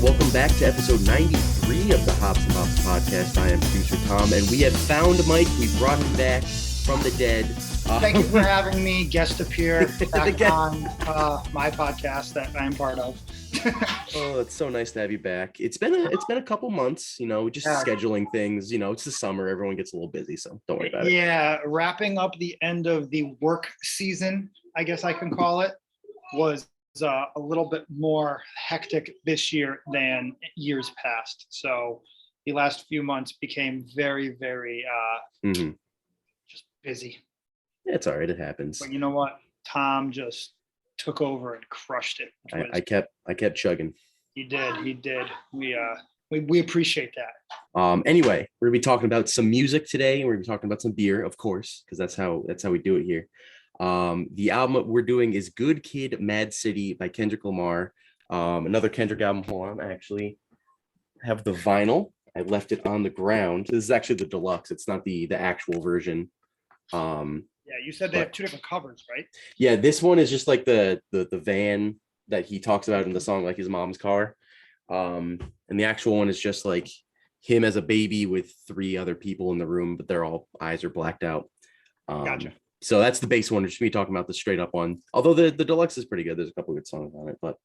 welcome back to episode 93 of the Hops and Hops podcast. I am producer Tom, and we have found Mike. We brought him back from the dead. Thank you for having me guest appear back on my podcast that I'm part of. Oh, it's so nice to have you back. It's been a couple months, just scheduling things. It's the summer, everyone gets a little busy, so don't worry about it. Yeah, wrapping up the end of the work season, I guess I can call it, was a little bit more hectic this year than years past. So the last few months became very, very just busy. It's all right, it happens. But you know what? Tom just took over and crushed it. I kept chugging. He did. We appreciate that. Anyway, we're gonna be talking about some music today, and we're gonna be talking about some beer, of course, because that's how we do it here. The album we're doing is Good Kid, Mad City by Kendrick Lamar. Another Kendrick album. Hold on, I actually have the vinyl. I left it on the ground. This is actually the deluxe. It's not the actual version. Yeah, you said they have two different covers, right? Yeah, this one is just like the van that he talks about in the song, like his mom's car. And the actual one is just like him as a baby with three other people in the room, but their eyes are blacked out. Gotcha. So that's the base one. We're just me talking about the straight up one. Although the deluxe is pretty good. There's a couple good songs on it, but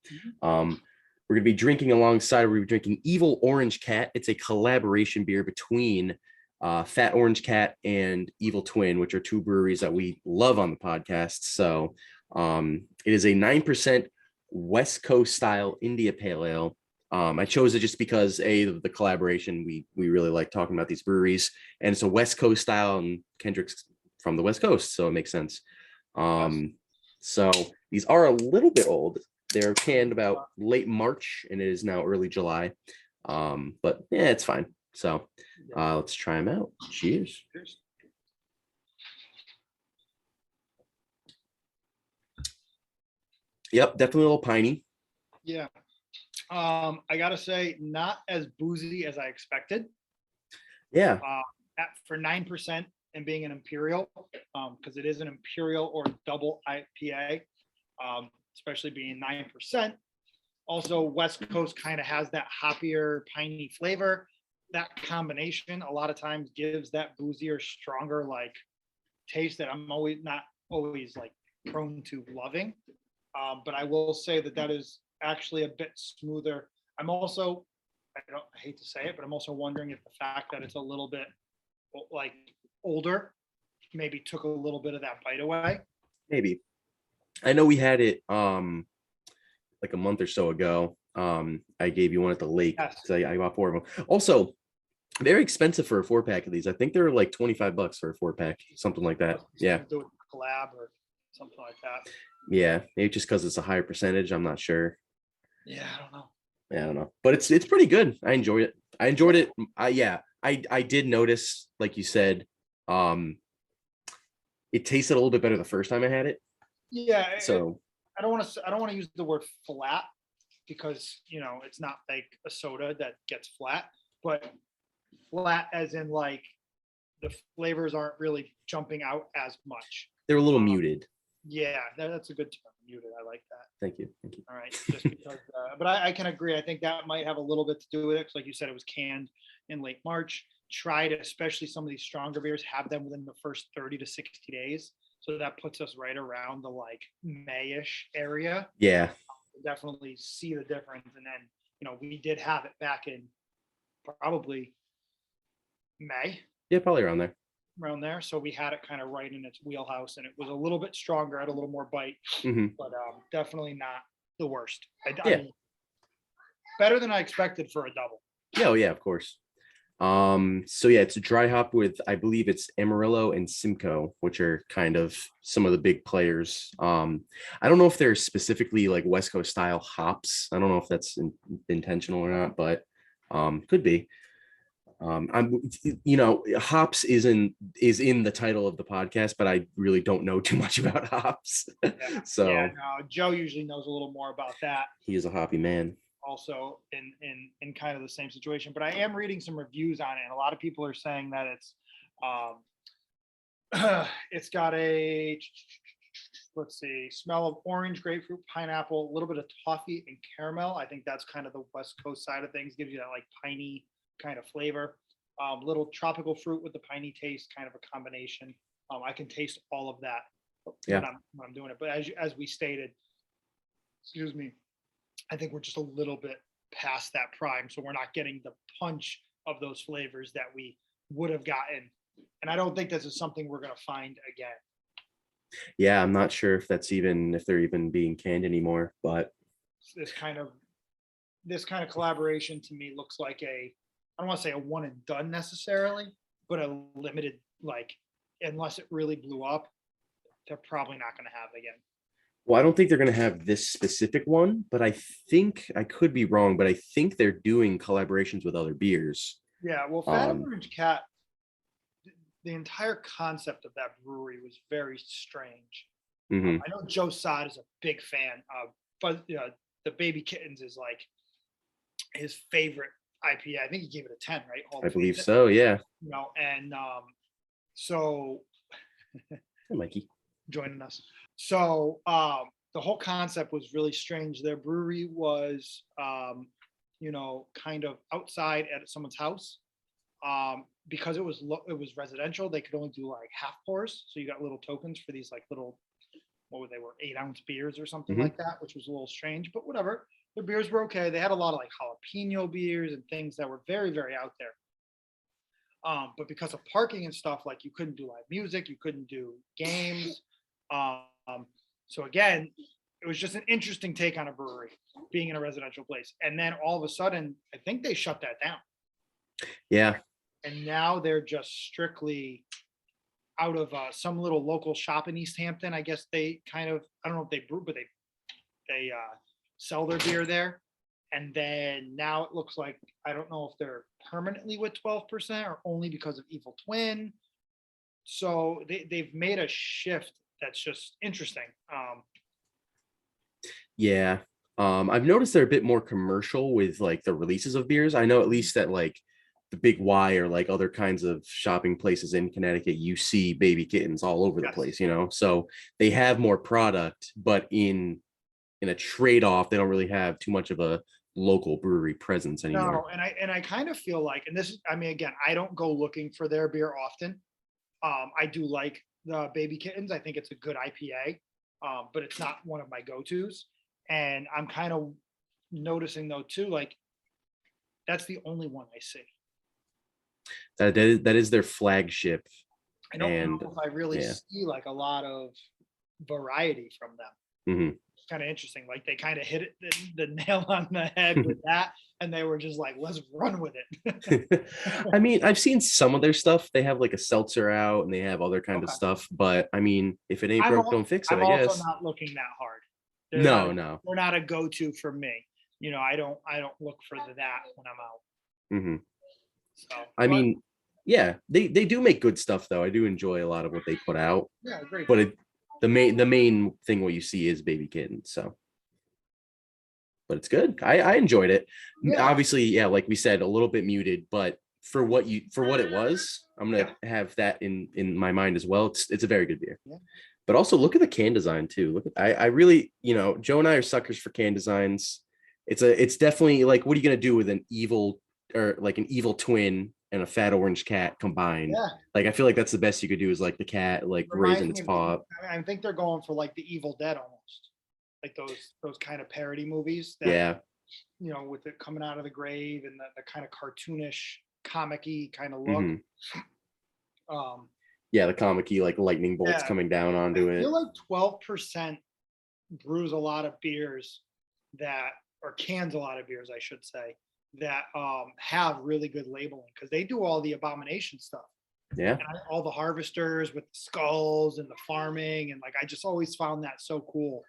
we're gonna be drinking alongside. We're drinking Evil Orange Cat. It's a collaboration beer between Fat Orange Cat and Evil Twin, which are two breweries that we love on the podcast. So it is a 9% West Coast style India Pale Ale. I chose it just because the collaboration, we really like talking about these breweries, and it's a West Coast style, and Kendrick's from the West Coast, so it makes sense. So these are a little bit old. They're canned about late March, and it is now early July. But yeah, it's fine. So let's try them out. Cheers. Yep, definitely a little piney. Yeah. I gotta say, not as boozy as I expected. Yeah. For 9% and being an imperial, because it is an imperial or double IPA, especially being 9%. Also, West Coast kind of has that hoppier, piney flavor. That combination a lot of times gives that boozier, stronger like taste that I'm not always like prone to loving. But I will say that is actually a bit smoother. I hate to say it, but I'm also wondering if the fact that it's a little bit like older maybe took a little bit of that bite away. Maybe. I know we had it like a month or so ago. I gave you one at the lake. Yes. So I bought 4 of them. Also, very expensive for a 4-pack of these. I think they're like $25 for a 4-pack, something like that. Yeah. Do a collab or something like that. Yeah, maybe just because it's a higher percentage. I'm not sure. Yeah, I don't know. Yeah, I don't know, but it's pretty good. I enjoyed it. I did notice, like you said, it tasted a little bit better the first time I had it. Yeah. So I don't want to use the word flat because it's not like a soda that gets flat, but flat as in like the flavors aren't really jumping out as much. They're a little muted. Yeah, that's a good term. Muted. I like that. Thank you. All right. Just because, but I can agree. I think that might have a little bit to do with it. Because like you said, it was canned in late March. Try to, especially some of these stronger beers, have them within the first 30 to 60 days. So that puts us right around the like May-ish area. Yeah. Definitely see the difference. And then, we did have it back in probably May. Yeah, probably around there. So we had it kind of right in its wheelhouse, and it was a little bit stronger, had a little more bite, but definitely not the worst. I mean, better than I expected for a double. Oh yeah, of course. So yeah, it's a dry hop with, I believe it's Amarillo and Simcoe, which are kind of some of the big players. I don't know if they're specifically like West Coast style hops. I don't know if that's intentional or not, but could be. Hops is in the title of the podcast, but I really don't know too much about hops. Joe usually knows a little more about that. He is a hoppy man. Also in kind of the same situation, but I am reading some reviews on it, and a lot of people are saying that it's got a let's see, smell of orange, grapefruit, pineapple, a little bit of toffee and caramel. I think that's kind of the West Coast side of things. Gives you that like piney kind of flavor. Little tropical fruit with the piney taste, kind of a combination. I can taste all of that Yeah. when I'm doing it. But as we stated, excuse me, I think we're just a little bit past that prime, so we're not getting the punch of those flavors that we would have gotten. And I don't think this is something we're going to find again. Yeah, I'm not sure if they're even being canned anymore, but This kind of collaboration to me looks like I don't want to say a one and done necessarily, but a limited, like, unless it really blew up, they're probably not going to have it again. well, I don't think they're going to have this specific one, but I think I could be wrong, but I think they're doing collaborations with other beers. Yeah, well, Fat Orange Cat, the entire concept of that brewery was very strange. Mhm. I know Joe Sod is a big fan of, but the Baby Kittens is like his favorite IPA. I think he gave it a 10, right? I believe so. Yeah. And so Hey, Mikey. joining us. So the whole concept was really strange. Their brewery was, kind of outside at someone's house. Because it was residential, they could only do like half pours. So you got little tokens for these like little, what were they, 8-ounce beers or something like that, which was a little strange, but whatever. Their beers were okay. They had a lot of like jalapeno beers and things that were very, very out there. But because of parking and stuff, like you couldn't do live music, you couldn't do games. So again, it was just an interesting take on a brewery being in a residential place. And then all of a sudden, I think they shut that down. Yeah. And now they're just strictly out of some little local shop in East Hampton. I guess they kind of, I don't know if they brew, but they sell their beer there. And then now it looks like, I don't know if they're permanently with 12% or only because of Evil Twin. So they've made a shift that's just interesting. Yeah. I've noticed they're a bit more commercial with like the releases of beers. I know at least that like the Big Y or like other kinds of shopping places in Connecticut, you see Baby Kittens all over the place, so they have more product, but in a trade-off, they don't really have too much of a local brewery presence anymore. No, and I kind of feel like, and this is, I mean, again, I don't go looking for their beer often. I do like the Baby Kittens. I think it's a good IPA, but it's not one of my go-tos. And I'm kind of noticing though too, like that's the only one I see. That is their flagship. I don't know if I really see like a lot of variety from them. Mm-hmm. It's kind of interesting. Like they kind of hit the nail on the head with that, and they were just like, let's run with it. I mean, I've seen some of their stuff. They have like a seltzer out and they have other kind of stuff, but I mean, if it ain't broke, don't fix it, I guess. I'm also not looking that hard. No. They're not a go-to for me. I don't look for that when I'm out. Mm-hmm. So, I mean, yeah, they do make good stuff though. I do enjoy a lot of what they put out. Yeah, great. But the main thing what you see is Baby Kitten. So, but it's good. I enjoyed it. Yeah. Obviously, yeah, like we said, a little bit muted, but for what it was, I'm gonna have that in my mind as well. It's a very good beer. Yeah. But also look at the can design too. Look at I really, Joe and I are suckers for can designs. It's definitely like, what are you gonna do with an evil twin and a fat orange cat combined? Yeah. Like I feel like that's the best you could do is like the cat like raising its paw. I think they're going for like the Evil Dead almost, like those kind of parody movies. That, with it coming out of the grave and the kind of cartoonish, comic-y kind of look. Mm-hmm. Yeah, the comic-y like lightning bolts coming down onto it. I feel like 12% brews a lot of beers or cans a lot of beers, I should say, that have really good labeling, because they do all the abomination stuff. Yeah. And all the harvesters with the skulls and the farming, and like I just always found that so cool.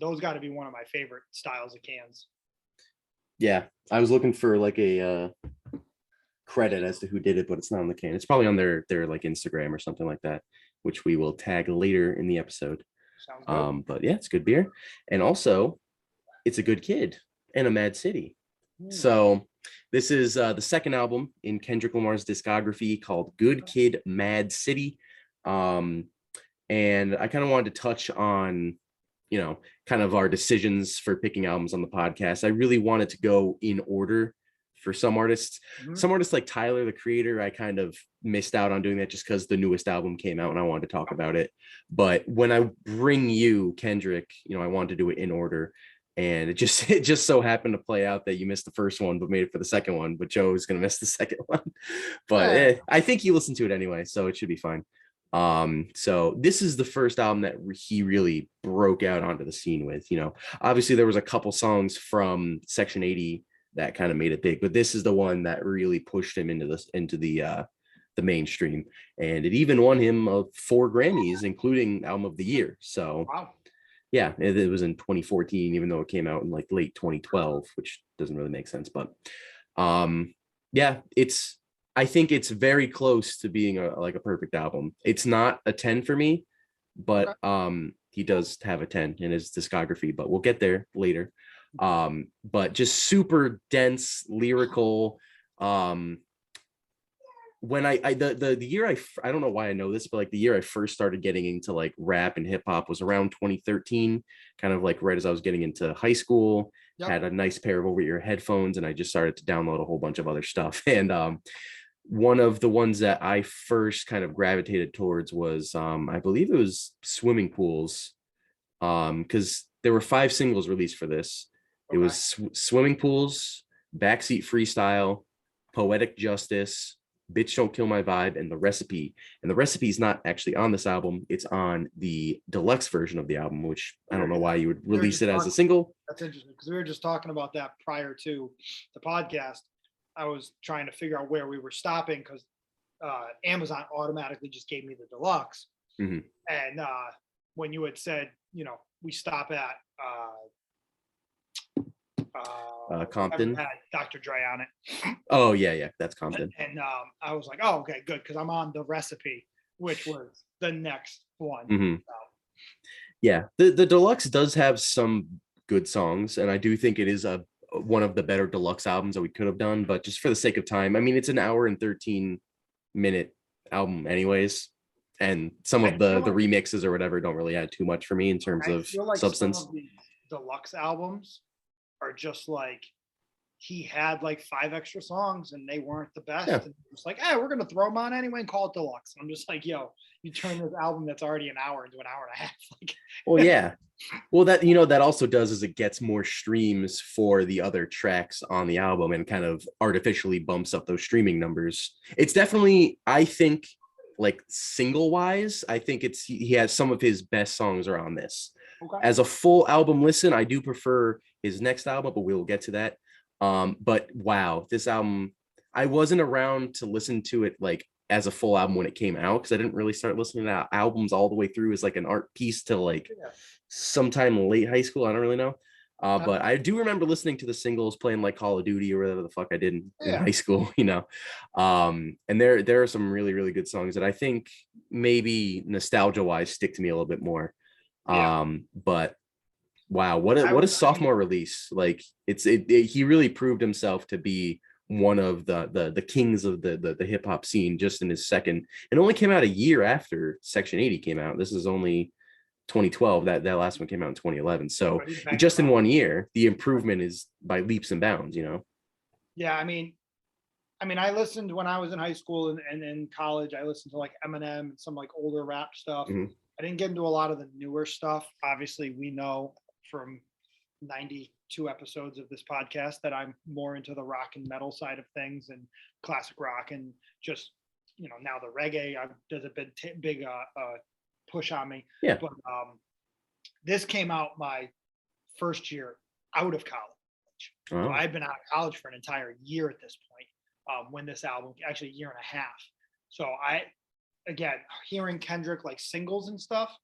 Those got to be one of my favorite styles of cans. Yeah, I was looking for like a credit as to who did it, but it's not on the can. It's probably on their like Instagram or something like that, which we will tag later in the episode. Sounds good. But yeah, it's good beer, and also it's a good kid and a mad city. So this is the second album in Kendrick Lamar's discography called Good Kid, Mad City. and I kind of wanted to touch on, kind of our decisions for picking albums on the podcast. I really wanted to go in order for some artists. Some artists like Tyler, the Creator, I kind of missed out on doing that just because the newest album came out and I wanted to talk about it. But when I bring you Kendrick, I wanted to do it in order. And it just so happened to play out that you missed the first one, but made it for the second one. But Joe is going to miss the second one. But I think you listened to it anyway, so it should be fine. So this is the first album that he really broke out onto the scene with. Obviously there was a couple songs from Section 80 that kind of made it big, but this is the one that really pushed him into the mainstream, and it even won him 4 Grammys, including Album of the Year. So Wow. Yeah, it was in 2014, even though it came out in like late 2012, which doesn't really make sense. But yeah, I think it's very close to being a perfect album. It's not a 10 for me, but he does have a 10 in his discography, but we'll get there later. But just super dense, lyrical. When the year I don't know why I know this, but like the year I first started getting into like rap and hip hop was around 2013, kind of like right as I was getting into high school. Had a nice pair of over-ear headphones, and I just started to download a whole bunch of other stuff. And one of the ones that I first kind of gravitated towards was I believe it was Swimming Pools, because there were 5 singles released for this. It was Swimming Pools, Backseat Freestyle, Poetic Justice, Bitch Don't Kill My Vibe, and The Recipe. And The Recipe is not actually on this album. It's on the deluxe version of the album, which I don't know why you would release it as a single. That's interesting, because we were just talking about that prior to the podcast. I was trying to figure out where we were stopping, because Amazon automatically just gave me the deluxe. And when you had said, we stop at Compton, had Dr. Dre on it. Oh yeah, that's Compton. And I was like, oh, okay, good, because I'm on The Recipe, which was the next one. So. Yeah, the deluxe does have some good songs, and I do think it is one of the better deluxe albums that we could have done. But just for the sake of time, I mean, it's an hour and 13-minute album anyways, and some of the remixes or whatever don't really add too much for me in terms of substance. Some of the deluxe albums are just like, he had like 5 extra songs and they weren't the best. And it's like, hey, we're gonna throw them on anyway and call it deluxe. I'm just like, yo, you turn this album that's already an hour into an hour and a half. Like, well, yeah. Well, that that also does is it gets more streams for the other tracks on the album and kind of artificially bumps up those streaming numbers. It's definitely, I think, like single wise, I think he has some of his best songs are on this. As a full album listen, I do prefer his next album, but we'll get to that. But wow, this album, I wasn't around to listen to it like as a full album when it came out, because I didn't really start listening to albums all the way through as like an art piece till like sometime late high school. I don't really know. But I do remember listening to the singles, playing like Call of Duty or whatever the fuck I did in high school, and there are some really, really good songs that I think maybe nostalgia wise stick to me a little bit more. But wow, what a sophomore release. Like he really proved himself to be one of the kings of the hip hop scene just in his second. It only came out a year after Section 80 came out. This is only 2012. That last one came out in 2011. So just in 1 year, the improvement is by leaps and bounds, Yeah, I mean, I listened when I was in high school and in college. I listened to like Eminem and some like older rap stuff. I didn't get into a lot of the newer stuff. Obviously, we know from 92 episodes of this podcast that I'm more into the rock and metal side of things and classic rock, and just now the reggae does a big push on me. But this came out my first year out of college. So I've been out of college for an entire year at this point, when this album, actually a year and a half. So again, hearing Kendrick like singles and stuff,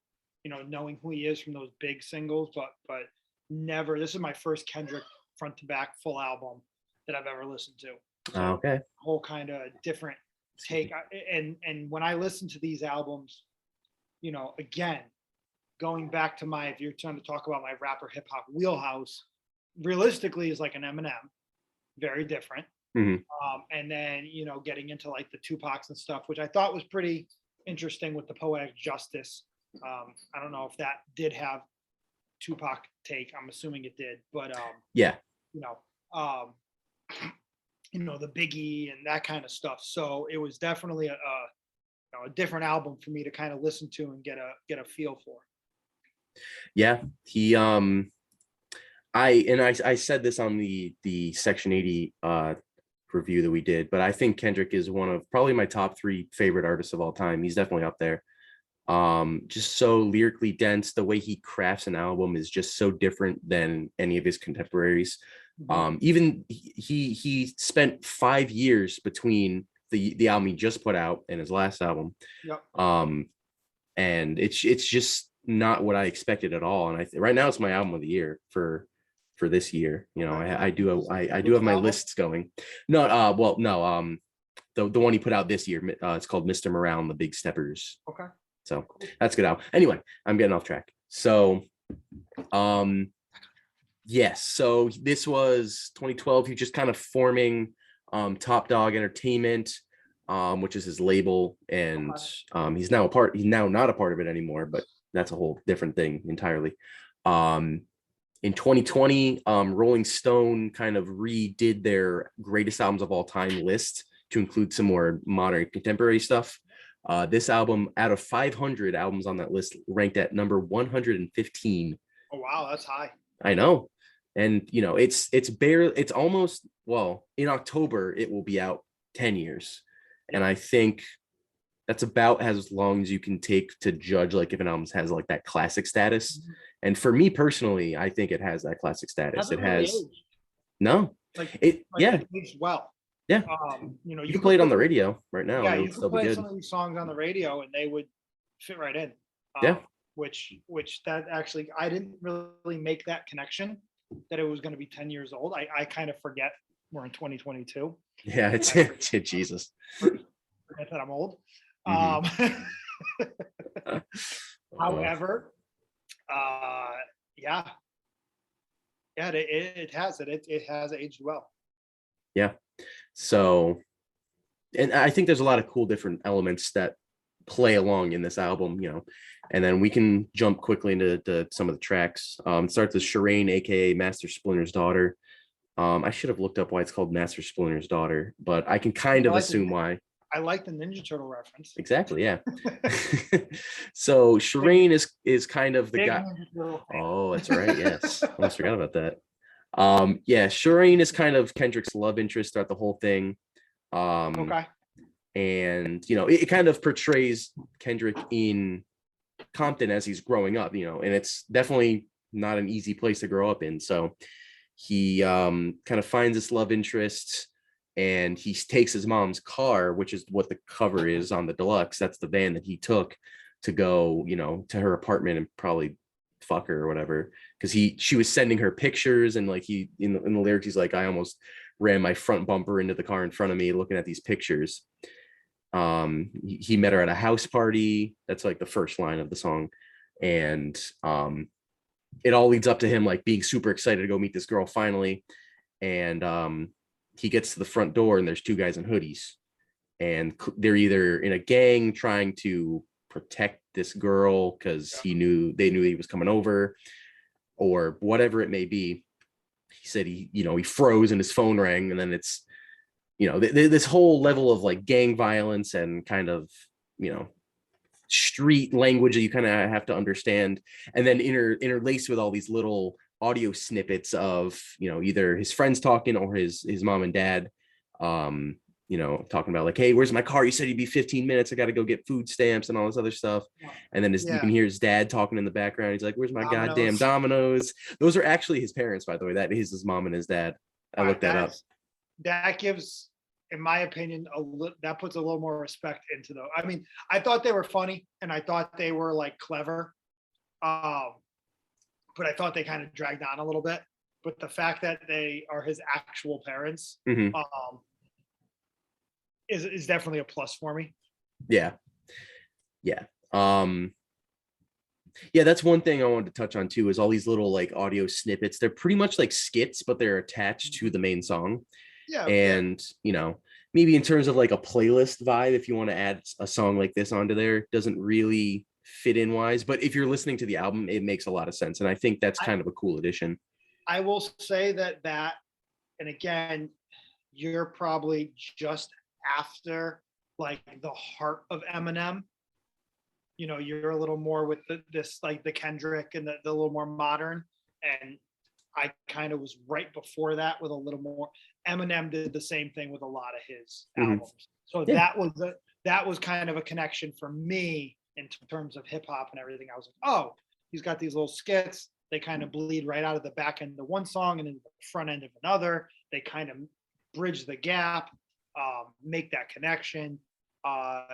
knowing who he is from those big singles, but never, this is my first Kendrick front to back full album that I've ever listened to. So whole kind of different take. And when I listen to these albums, again, going back to if you're trying to talk about my rapper hip hop wheelhouse, realistically is like an Eminem, very different. And then, getting into like the Tupacs and stuff, which I thought was pretty interesting with the Poetic Justice I don't know if that did have Tupac take. I'm assuming it did, but Yeah. you know, um, the Biggie and that kind of stuff. So it was definitely a different album for me to kind of listen to and get a feel for. Yeah. I said this on the Section 80 review that we did, but I think Kendrick is one of probably my top 3 favorite artists of all time. He's definitely up there. Just so lyrically dense. The way he crafts an album is just so different than any of his contemporaries. Even he spent 5 years between the album he just put out and his last album. Yep. And it's just not what I expected at all. And right now it's my album of the year for this year. I do have my lists going. No, well, no, the one he put out this year, it's called Mr. Morale and the Big Steppers. Okay. So that's good album. Anyway, I'm getting off track. So, yes. So this was 2012. He's just kind of forming Top Dog Entertainment, which is his label, and he's now not a part of it anymore, but that's a whole different thing entirely. In 2020, Rolling Stone kind of redid their greatest albums of all time list to include some more modern contemporary stuff. This album, out of 500 albums on that list, ranked at number 115. Oh wow, that's high. I know. And it's almost, well, in October it will be out 10 years. And I think that's about as long as you can take to judge like if an album has like that classic status. And for me personally, I think it has that classic status. It has aged. No. It aged well. Yeah. You can play it on the radio right now. Yeah, you can play some of these songs on the radio and they would fit right in. Yeah. Which that actually, I didn't really make that connection that it was going to be 10 years old. I kind of forget we're in 2022. Yeah, it's Jesus. Forget that I'm old. However, it has aged well. Yeah. So, and I think there's a lot of cool different elements that play along in this album, and then we can jump quickly into some of the tracks. It starts with Shireen, aka Master Splinter's daughter. I should have looked up why it's called Master Splinter's daughter, but I can kind of assume why. I like the Ninja Turtle reference. Exactly, yeah. So Shireen is kind of the guy. Oh, that's right. Yes, I almost forgot about that. Yeah, Shireen is kind of Kendrick's love interest throughout the whole thing. Okay. And it kind of portrays Kendrick in Compton as he's growing up, and it's definitely not an easy place to grow up in. So he kind of finds this love interest, and he takes his mom's car, which is what the cover is on the deluxe. That's the van that he took to go, to her apartment and probably fuck her or whatever, because she was sending her pictures, and like he in the lyrics he's like, I almost ran my front bumper into the car in front of me looking at these pictures. He met her at a house party. That's like the first line of the song, and it all leads up to him like being super excited to go meet this girl finally. And he gets to the front door and there's 2 guys in hoodies, and they're either in a gang trying to protect this girl because they knew he was coming over, or whatever it may be. He said he froze and his phone rang, and then it's this whole level of like gang violence and kind of street language that you kind of have to understand, and then interlaced with all these little audio snippets of either his friends talking or his mom and dad talking about like, hey, where's my car? You said you'd be 15 minutes. I got to go get food stamps and all this other stuff. And then you can hear his dad talking in the background. He's like, where's my goddamn Dominoes? Those are actually his parents, by the way. That is his mom and his dad. I looked that up. That gives, in my opinion, that puts a little more respect into them. I mean, I thought they were funny and I thought they were like clever. But I thought they kind of dragged on a little bit. But the fact that they are his actual parents, is definitely a plus for me. Yeah. That's one thing I wanted to touch on too, is all these little like audio snippets. They're pretty much like skits, but they're attached to the main song. Yeah. And maybe in terms of like a playlist vibe, if you want to add a song like this onto there, doesn't really fit in wise, but if you're listening to the album, it makes a lot of sense. And I think that's kind of a cool addition. I will say that, and again, you're probably just after like the heart of Eminem. You know, you're a little more with this like the Kendrick and the little more modern. And I kind of was right before that with a little more. Eminem did the same thing with a lot of his albums. So that was kind of a connection for me in terms of hip hop and everything. I was like, oh, he's got these little skits. They kind of bleed right out of the back end of one song and then the front end of another. They kind of bridge the gap, make that connection.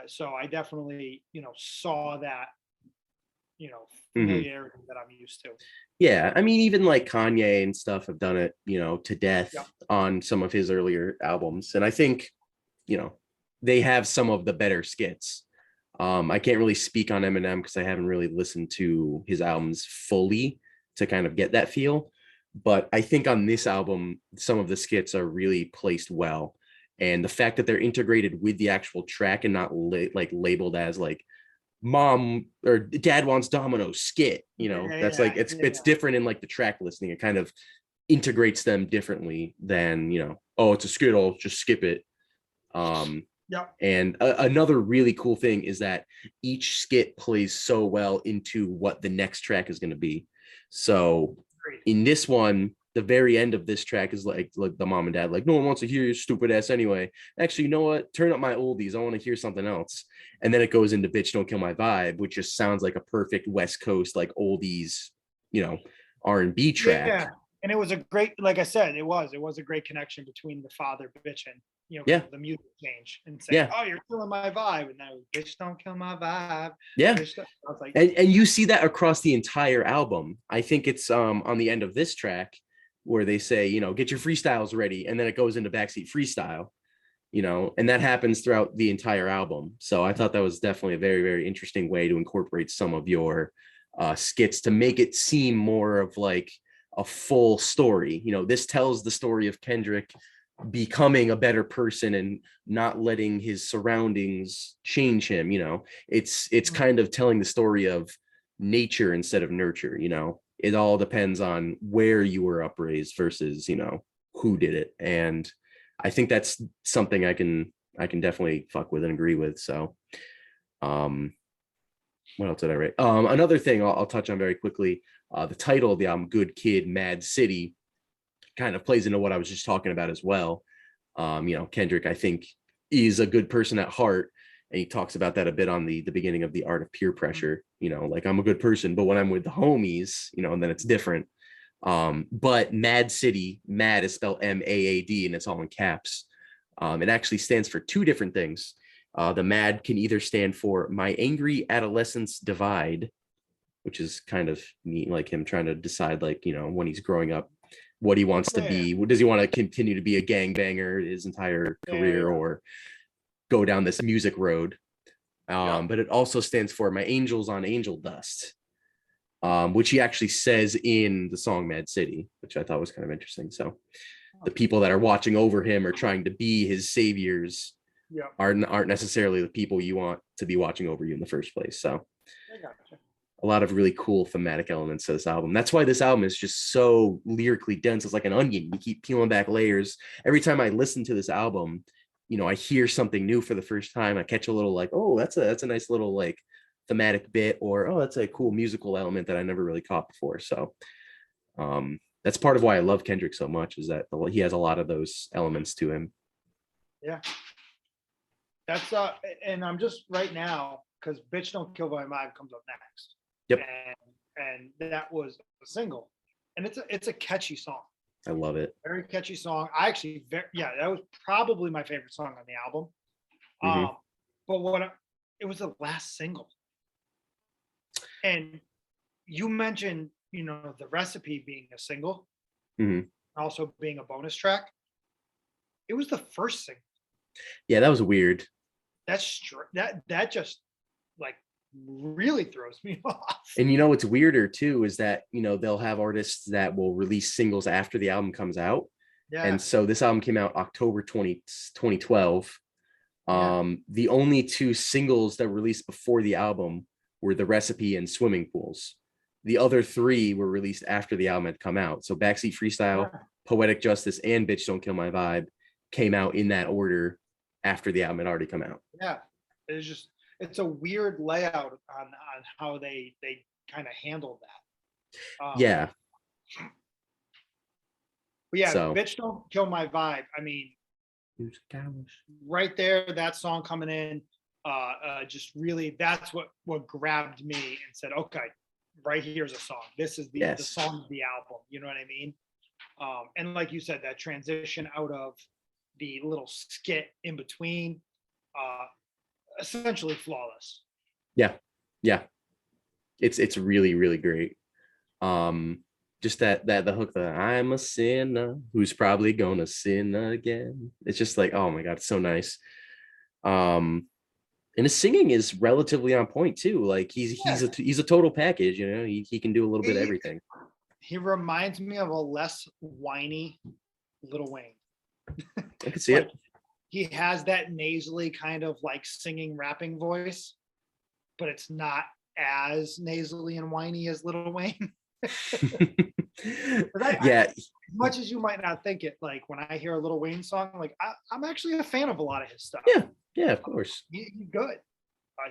So I definitely, saw that, familiarity that I'm used to. Yeah, I mean, even like Kanye and stuff have done it, to death on some of his earlier albums. And I think, they have some of the better skits. I can't really speak on Eminem because I haven't really listened to his albums fully to kind of get that feel. But I think on this album, some of the skits are really placed well. And the fact that they're integrated with the actual track and not labeled as like mom or dad wants Domino skit, it's different in like the track listing. It kind of integrates them differently than, oh, it's a skit, I'll just skip it. And another really cool thing is that each skit plays so well into what the next track is going to be. So in this one, the very end of this track is like the mom and dad, like, no one wants to hear your stupid ass anyway. Actually, you know what? Turn up my oldies. I want to hear something else. And then it goes into Bitch Don't Kill My Vibe, which just sounds like a perfect West Coast, like oldies, R&B track. Yeah. And it was a great, like I said, it was a great connection between the father bitching, the music change and saying, oh, you're killing my vibe. And now, bitch, don't kill my vibe. Yeah. I was like, and you see that across the entire album. I think it's on the end of this track where they say, get your freestyles ready. And then it goes into backseat freestyle, and that happens throughout the entire album. So I thought that was definitely a very, very interesting way to incorporate some of your skits to make it seem more of like a full story. This tells the story of Kendrick becoming a better person and not letting his surroundings change him. It's kind of telling the story of nature instead of nurture. It all depends on where you were upraised versus who did it. And I think that's something I can definitely fuck with and agree with. So what else did I write? Another thing I'll touch on very quickly, the title of the album, Good Kid, Mad City, kind of plays into what I was just talking about as well. Kendrick, I think, is a good person at heart. And he talks about that a bit on the beginning of The Art of Peer Pressure, like I'm a good person, but when I'm with the homies, and then it's different. But Mad City, Mad is spelled M-A-A-D and it's all in caps. It actually stands for two different things. The MAD can either stand for My Angry Adolescence Divide, which is kind of neat, like him trying to decide, like, when he's growing up, what he wants to be. Does he want to continue to be a gangbanger his entire career or go down this music road? But it also stands for My Angels on Angel Dust, which he actually says in the song Mad City, which I thought was kind of interesting. So the people that are watching over him or trying to be his saviors aren't necessarily the people you want to be watching over you in the first place. So a lot of really cool thematic elements to this album. That's why this album is just so lyrically dense. It's like an onion. You keep peeling back layers. Every time I listen to this album, I hear something new for the first time. I catch a little like, oh, that's a nice little like thematic bit, or oh, that's a cool musical element that I never really caught before. So that's part of why I love Kendrick so much, is that he has a lot of those elements to him. Yeah. That's and I'm just right now, because Bitch Don't Kill My Vibe comes up next. Yep. And that was a single. And it's a catchy song. I love it. Very catchy song. I actually, that was probably my favorite song on the album. But it was the last single. And you mentioned, the recipe being a single, also being a bonus track. It was the first single. Yeah, that was weird. That just like really throws me off. And what's weirder too is that they'll have artists that will release singles after the album comes out. Yeah. And so this album came out October 2012. The only two singles that were released before the album were The Recipe and Swimming Pools. The other three were released after the album had come out. So Backseat Freestyle, Poetic Justice, and Bitch Don't Kill My Vibe came out in that order after the album had already come out. Yeah, it's a weird layout on how they kind of handled that. Yeah. But yeah, So, Bitch Don't Kill My Vibe. I mean, right there, that song coming in, just really, that's what grabbed me and said, okay, right here's a song. This is the song of the album. You know what I mean? And like you said, that transition out of the little skit in between, essentially flawless. Yeah. It's really, really great. Just that the hook, that I'm a sinner who's probably gonna sin again. It's just like, oh my God, it's so nice. And his singing is relatively on point too. Like he's a total package, you know. He can do a little bit of everything. He reminds me of a less whiny Lil Wayne. I can see it. He has that nasally kind of like singing, rapping voice, but it's not as nasally and whiny as Lil Wayne. Yeah. As much as you might not think it, like when I hear a Lil Wayne song, like I'm actually a fan of a lot of his stuff. Yeah, of course. He's good.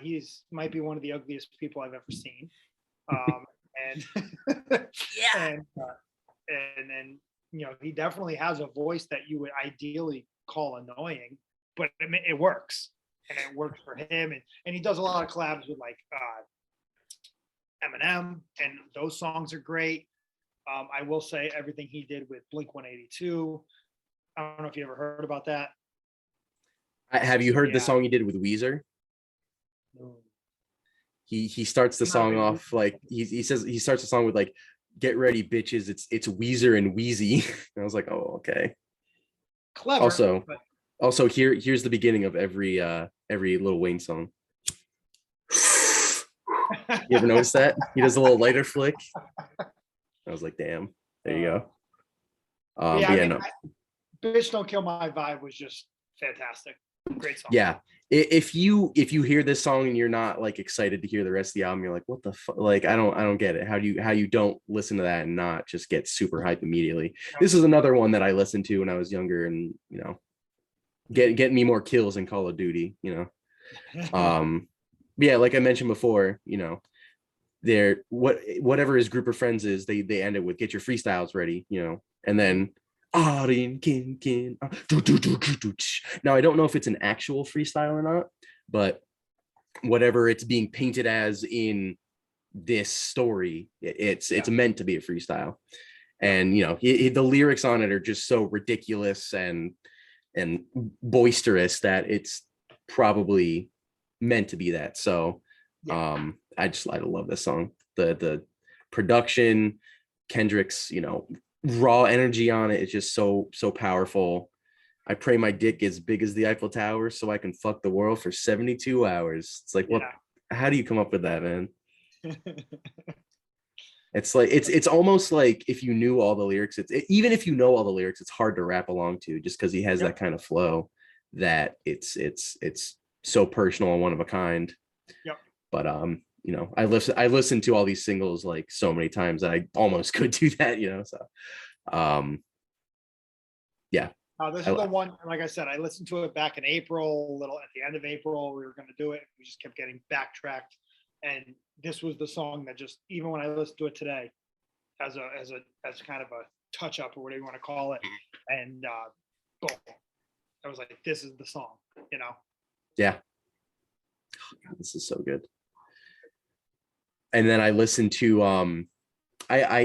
He's might be one of the ugliest people I've ever seen. And and then you know, he definitely has a voice that you would ideally call annoying, but it works, and it works for him. And he does a lot of collabs with like Eminem, and those songs are great. I will say everything he did with Blink 182. I don't know if you ever heard about that. Have you heard the song he did with Weezer? No. He starts the song off like he says, he starts the song with like, "Get ready, bitches, it's Weezer and Wheezy." And I was like, oh, okay. Clever. Also here's the beginning of every Lil Wayne song. You ever notice that? He does a little lighter flick. I was like, damn, there you go. Bitch Don't Kill My Vibe was just fantastic. Great song. Yeah. If you hear this song and you're not like excited to hear the rest of the album, you're like, what the fuck? Like, I don't get it. How you don't listen to that and not just get super hype immediately. This is another one that I listened to when I was younger, and you know, getting me more kills in Call of Duty, you know. Yeah, like I mentioned before, you know, whatever his group of friends is, they end it with "Get your freestyles ready," you know, and then now I don't know if it's an actual freestyle or not, but whatever it's being painted as in this story, it's meant to be a freestyle. And you know, the lyrics on it are just so ridiculous and boisterous that it's probably meant to be that. So I love this song. The production, Kendrick's, you know, raw energy on it is just so powerful. I pray my dick as big as the Eiffel Tower so I can fuck the world for 72 hours. It's like, what? How do you come up with that, man? It's like it's almost like if you knew all the lyrics, even if you know all the lyrics, it's hard to rap along to, just because he has that kind of flow that it's so personal and one of a kind. But you know, I listened to all these singles like so many times that I almost could do that, you know. So this is the one, like I said, I listened to it back in April, a little at the end of April. We were going to do it, we just kept getting backtracked, and this was the song that just, even when I listened to it today as kind of a touch up or whatever you want to call it, and boom, I was like, this is the song, you know. Oh, God, this is so good. And then I listened to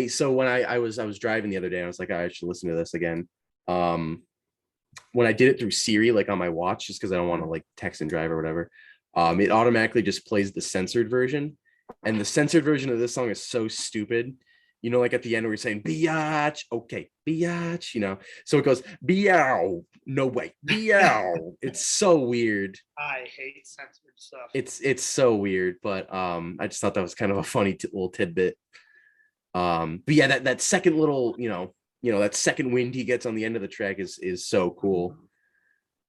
so when I was driving the other day, I was like, I should listen to this again. When I did it through Siri, like on my watch, just because I don't want to like text and drive or whatever, it automatically just plays the censored version. And the censored version of this song is so stupid. You know, like at the end where you're saying biatch, okay, biatch, you know. So it goes biow, no way, biow. It's so weird. I hate censored stuff. It's so weird, but I just thought that was kind of a funny little tidbit. But yeah, that second little, you know, that second wind he gets on the end of the track is so cool.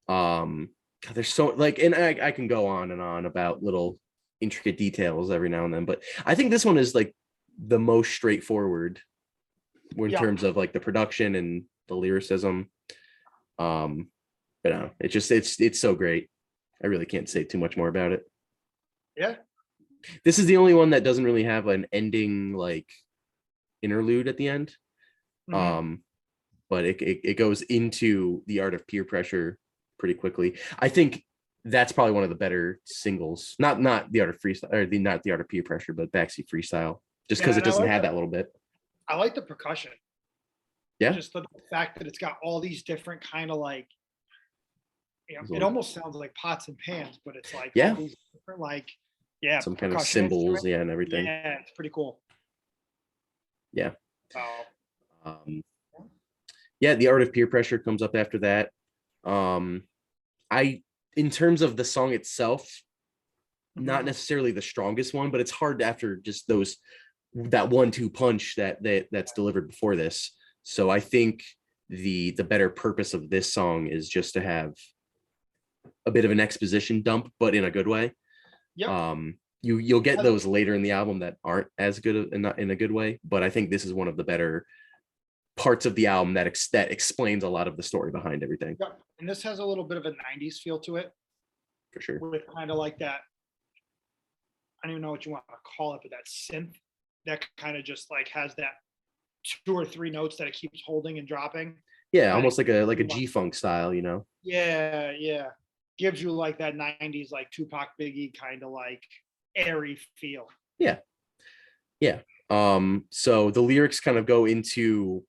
God, there's so like, and I can go on and on about little intricate details every now and then. But I think this one is like the most straightforward in Yeah. terms of like the production and the lyricism. But no, it's so great. I really can't say too much more about it. Yeah. This is the only one that doesn't really have an ending like interlude at the end. Mhm. But it goes into the art of peer pressure pretty quickly. I think that's probably one of the better singles. Not the art of freestyle, or not the art of peer pressure, but backseat freestyle. Just because Yeah, it and I doesn't like have that little bit. I like the percussion. Yeah. Just the fact that it's got all these different kind of like, you know, These it little- almost sounds like pots and pans, but it's like Yeah. all these different like, yeah, Some kind of percussion symbols, instruments. yeah, and everything. Yeah, it's pretty cool. Yeah. Oh, Um, yeah, the art of peer pressure comes up after that. Um, I, in terms of the song itself, not mhm. necessarily the strongest one, but it's hard after just that 1-2 punch that's delivered before this. So I think the better purpose of this song is just to have a bit of an exposition dump, but in a good way. Yep. You'll get Has a- those later in the album that aren't as good in, not in a good way, but I think this is one of the better parts of the album that that explains a lot of the story behind everything. Yep. And this has a little bit of a 90s feel to it, For sure. with kind of like that. I don't even know what you want to call it, but that synth that kind of just like has that 2 or 3 notes that it keeps holding and dropping. Yeah, That almost like a it- G-funk style, you know. Yeah, yeah. Gives you like that 90s, like Tupac Biggie kind of like airy feel. Yeah. Yeah. So the lyrics kind of go into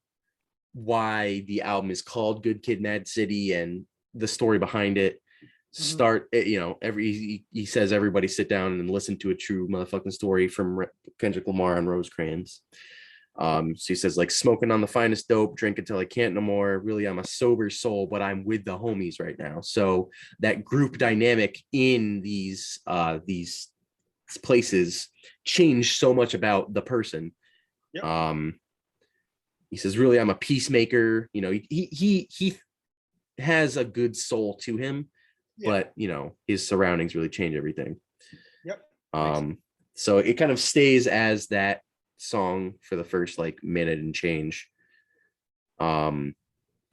why the album is called Good Kid, Mad City and the story behind it. Start, you know, he says everybody sit down and listen to a true motherfucking story from Kendrick Lamar on Rosecrans. So he says like smoking on the finest dope, drink until I can't no more. Really, I'm a sober soul, but I'm with the homies right now. So that group dynamic in these places change so much about the person. Yep. He says, really, I'm a peacemaker. You know, he has a good soul to him, Yeah. but you know, his surroundings really change everything. Yep. So it kind of stays as that song for the first like minute and change. And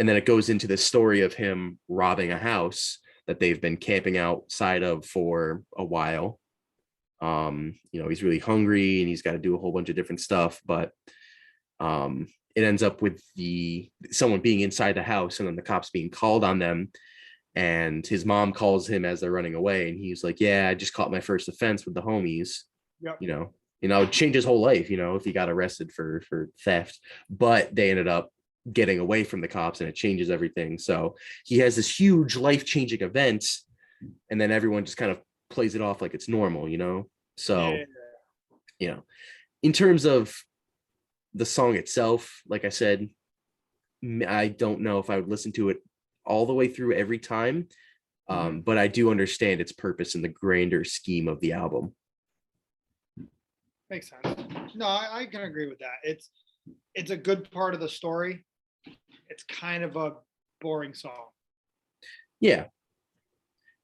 then it goes into the story of him robbing a house that they've been camping outside of for a while. You know, he's really hungry and he's got to do a whole bunch of different stuff, but it ends up with someone being inside the house and then the cops being called on them. And his mom calls him as they're running away, and he's like, "Yeah, I just caught my first offense with the homies." Yep. You know, change his whole life. You know, if he got arrested for theft, but they ended up getting away from the cops, and it changes everything. So he has this huge life changing event, and then everyone just kind of plays it off like it's normal. You know, so Yeah. you know, in terms of the song itself, like I said, I don't know if I would listen to it all the way through every time. But I do understand its purpose in the grander scheme of the album. Makes sense. No, I can agree with that. It's a good part of the story. It's kind of a boring song. Yeah.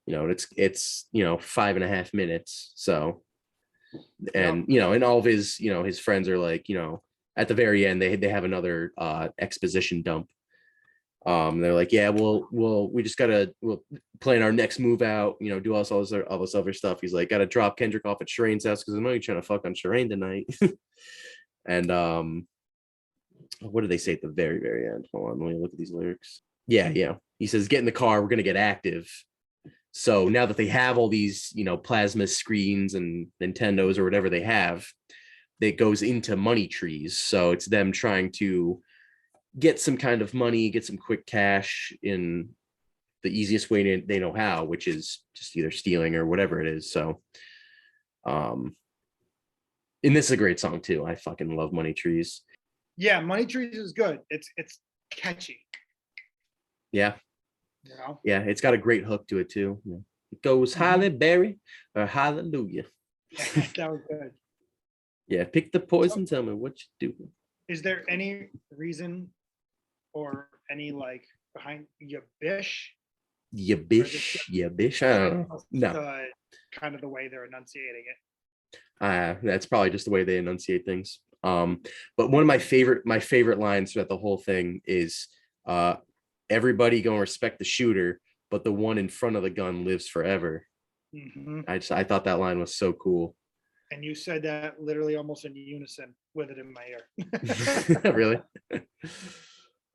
You know, it's 5.5 minutes. So, and you know, and all of his, his friends are like, at the very end, they have another exposition dump. They're like, yeah, we just we'll plan our next move out, do all this other stuff. He's like, gotta drop Kendrick off at Shireen's house because I know you're trying to fuck on Shireen tonight. And what do they say at the very, very end? Hold on, let me look at these lyrics. Yeah. He says, get in the car, we're gonna get active. So now that they have all these, plasma screens and Nintendos or whatever they have, that goes into money trees. So it's them trying to get some kind of money, get some quick cash in the easiest way they know how, which is just either stealing or whatever it is. So, and this is a great song too. I fucking love Money Trees. Yeah, Money Trees is good. It's catchy. Yeah. Yeah, it's got a great hook to it too. Yeah. It goes Halle Berry or Hallelujah. Yeah, that was good. Yeah, pick the poison, tell me what you do. Is there any reason or any like behind your bish Yeah, Or is it bish. Yeah, bish. I don't know. just No. the kind of the way they're enunciating it? That's probably just the way they enunciate things. But one of my favorite lines throughout the whole thing is uh everybody gonna respect the shooter, but the one in front of the gun lives forever. Mhm. I thought that line was so cool. And you said that literally almost in unison with it in my ear. Really?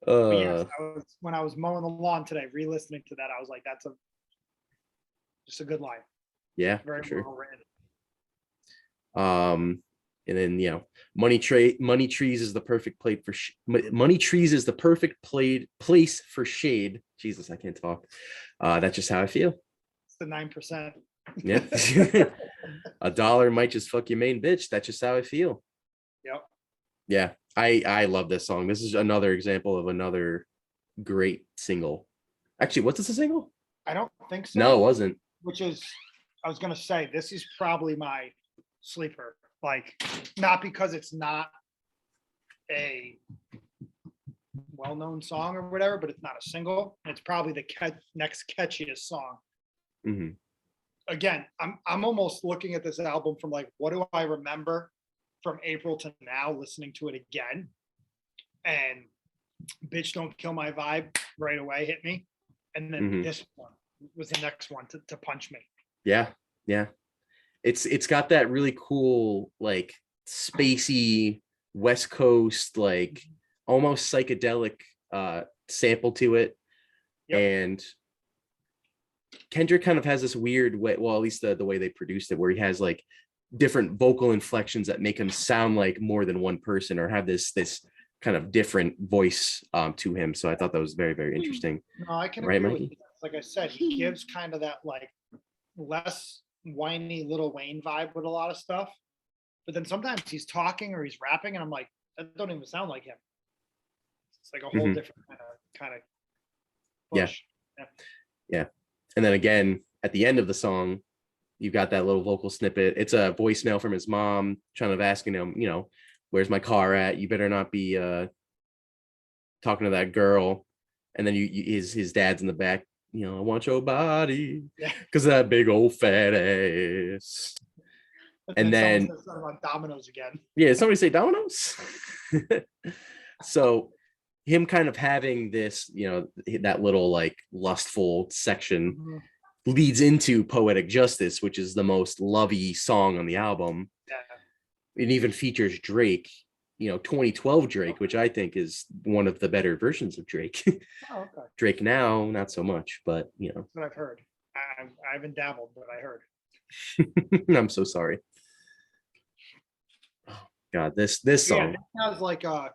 But yes, Uh when I was mowing the lawn today, re-listening to that, I was like, that's just a good line. yeah, Very for sure. well written. And then money trees is the perfect plate for money trees is the perfect place for shade. Jesus, I can't talk. That's just how I feel. It's the 9%. Yeah. A dollar might just fuck your main bitch. That's just how I feel. Yep. Yeah, I love this song. This is another example of another great single. Actually, was this a single? I don't think so. No, it wasn't. Which is, I was gonna say, this is probably my sleeper. Like, not because it's not a well-known song or whatever, but it's not a single. It's probably the next catchiest song. Hmm. Again, I'm almost looking at this album from like, what do I remember from April to now, listening to it again, and "Bitch Don't Kill My Vibe" right away hit me, and then Hmm. this one was the next one to punch me. Yeah, yeah. It's got that really cool like spacey West Coast like almost psychedelic sample to it. Yep. And Kendrick kind of has this weird way, well, at least the way they produced it, where he has like different vocal inflections that make him sound like more than one person or have this kind of different voice to him. So I thought that was very, very interesting. No, I can Right, agree with you. Mikey? Like I said, he gives kind of that like less whiny Little Wayne vibe with a lot of stuff. But then sometimes he's talking or he's rapping, and I'm like, that don't even sound like him. It's like a whole Hmm. different kind of Yeah, push. Yeah. yeah. And then again, at the end of the song, you've got that little vocal snippet. It's a voicemail from his mom, kind of asking him, where's my car at? You better not be talking to that girl. And then his dad's in the back, I want your body Yeah. because of that big old fat ass. And And then someone then, says something about Domino's again. yeah, somebody say Domino's. So him kind of having this, that little like lustful section Mhm. leads into Poetic Justice, which is the most lovey song on the album. Yeah. It even features Drake, 2012 Drake, which I think is one of the better versions of Drake. Oh, okay. Drake now, not so much, but That's what I've heard. I haven't dabbled, but I heard. I'm so sorry. Oh, God, this Yeah, song. this has like a.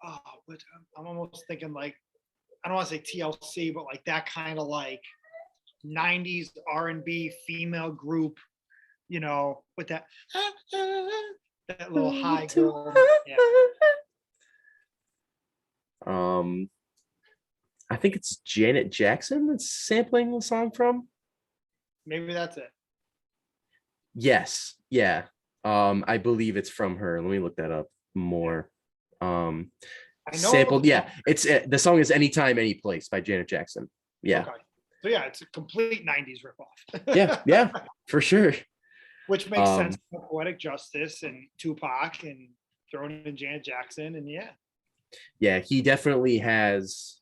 Oh, what, I'm almost thinking like, I don't want to say TLC, but like that kind of like 90s R&B female group, with that that little high girl. Yeah. Um, I think it's Janet Jackson that's sampling the song from. Maybe that's it. Yes, yeah. I believe it's from her. Let me look that up more. Um, I know. Sampled, yeah. It's the song is "Anytime, Any Place" by Janet Jackson. Yeah, Okay. So yeah, it's a complete 90s yeah, ripoff. yeah, for sure. Which makes sense for Poetic Justice and Tupac and throwing in Janet Jackson, and yeah. Yeah, he definitely has.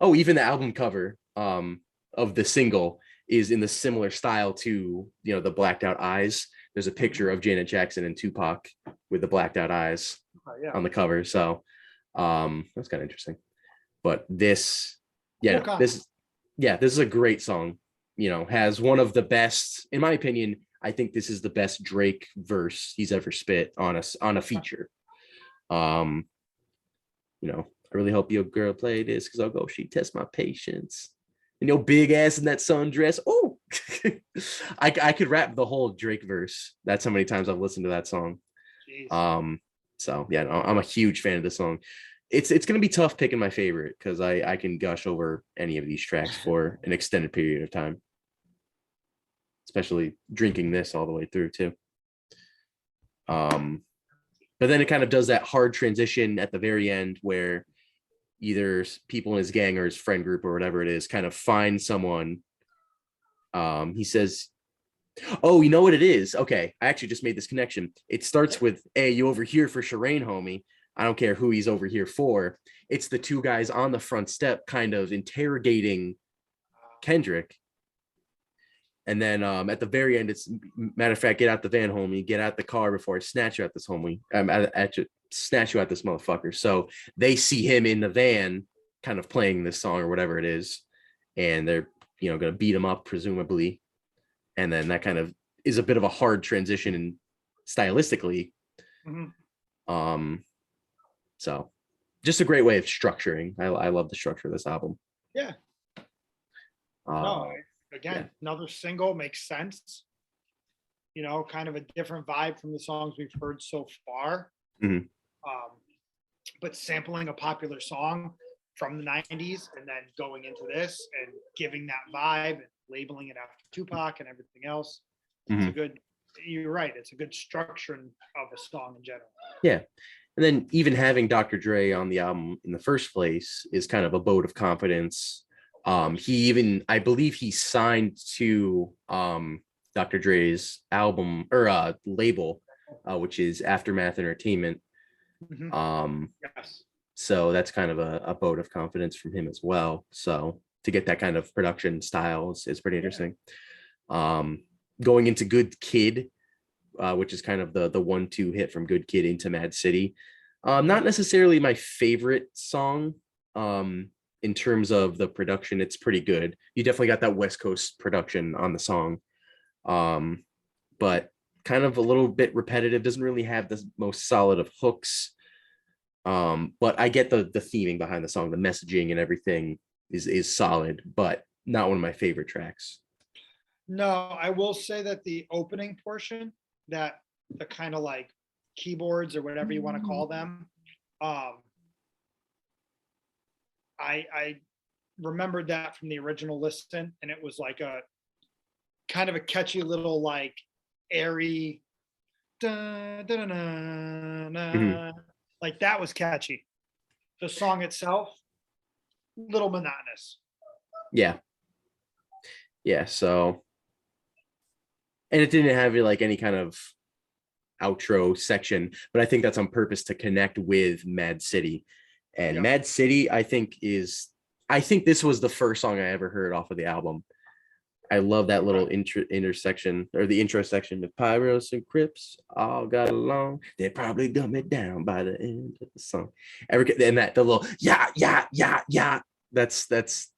Oh, even the album cover of the single is in the similar style to the blacked out eyes. There's a picture of Janet Jackson and Tupac with the blacked out eyes Yeah. on the cover. So that's kind of interesting. But this, yeah, Cool this is a great song. Has one of the best, in my opinion. I think this is the best Drake verse he's ever spit on a feature. I really hope your girl play this because I'll go. She test my patience. And your big ass in that sundress. Oh, I could rap the whole Drake verse. That's how many times I've listened to that song. Jeez. So yeah, no, I'm a huge fan of the song. It's gonna be tough picking my favorite because I can gush over any of these tracks for an extended period of time, especially drinking this all the way through too. But then it kind of does that hard transition at the very end where either people in his gang or his friend group or whatever it is kind of find someone. He says, oh, you know what it is? Okay, I actually just made this connection. It starts with, hey, you over here for Shireen, homie? I don't care who he's over here for. It's the two guys on the front step kind of interrogating Kendrick. And then at the very end, it's, matter of fact, get out the van, homie. Get out the car before I snatch you at this homie. Snatch you at this motherfucker. So they see him in the van kind of playing this song or whatever it is. And they're, going to beat him up, presumably. And then that kind of is a bit of a hard transition and stylistically. So just a great way of structuring. I love the structure of this album. Yeah. No, again, another single makes sense. Kind of a different vibe from the songs we've heard so far. But sampling a popular song from the 90s and then going into this and giving that vibe and labeling it after Tupac and everything else. It's a good, you're right. It's a good structure of a song in general. Yeah. And then even having Dr. Dre on the album in the first place is kind of a vote of confidence. I believe he signed to Dr. Dre's album or label, which is Aftermath Entertainment. Yes. So that's kind of a vote of confidence from him as well. So to get that kind of production style is pretty interesting. Going into Good Kid, which is kind of the 1-2 hit from Good Kid into Mad City. Not necessarily my favorite song. In terms of the production, it's pretty good. You definitely got that West Coast production on the song. But kind of a little bit repetitive, doesn't really have the most solid of hooks. But I get the theming behind the song, the messaging and everything is solid, but not one of my favorite tracks. No, I will say that the opening portion, that the kind of like keyboards or whatever you want to call them, I remembered that from the original listen, and it was like a kind of a catchy little like airy like that was catchy. The song itself, little monotonous. Yeah. So, and it didn't have like any kind of outro section, but I think that's on purpose to connect with Mad City. And Mad City, I think this was the first song I ever heard off of the album. I love that little intersection or the intro section with Pyros and Crips all got along. They probably dumb it down by the end of the song. And that the little yeah. That's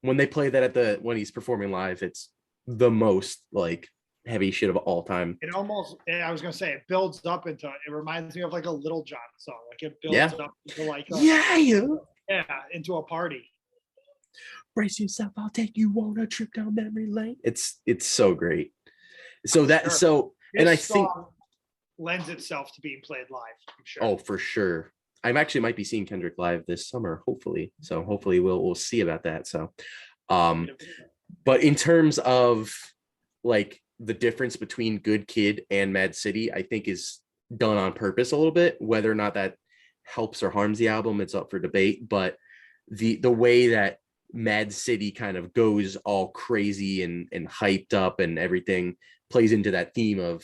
when they play that when he's performing live. It's the most like heavy shit of all time. It almost, I was gonna say, it builds up into. It reminds me of like a Little John song. Like it builds up into like into a party. Brace yourself, I'll take you on a trip down memory lane. It's so great. So and I think lends itself to being played live. I'm sure. Oh, for sure. I actually might be seeing Kendrick live this summer, hopefully. So hopefully we'll see about that. So, but in terms of like the difference between Good Kid and Mad City, I think is done on purpose a little bit. Whether or not that helps or harms the album, it's up for debate. But the way that Mad City kind of goes all crazy and hyped up and everything plays into that theme of,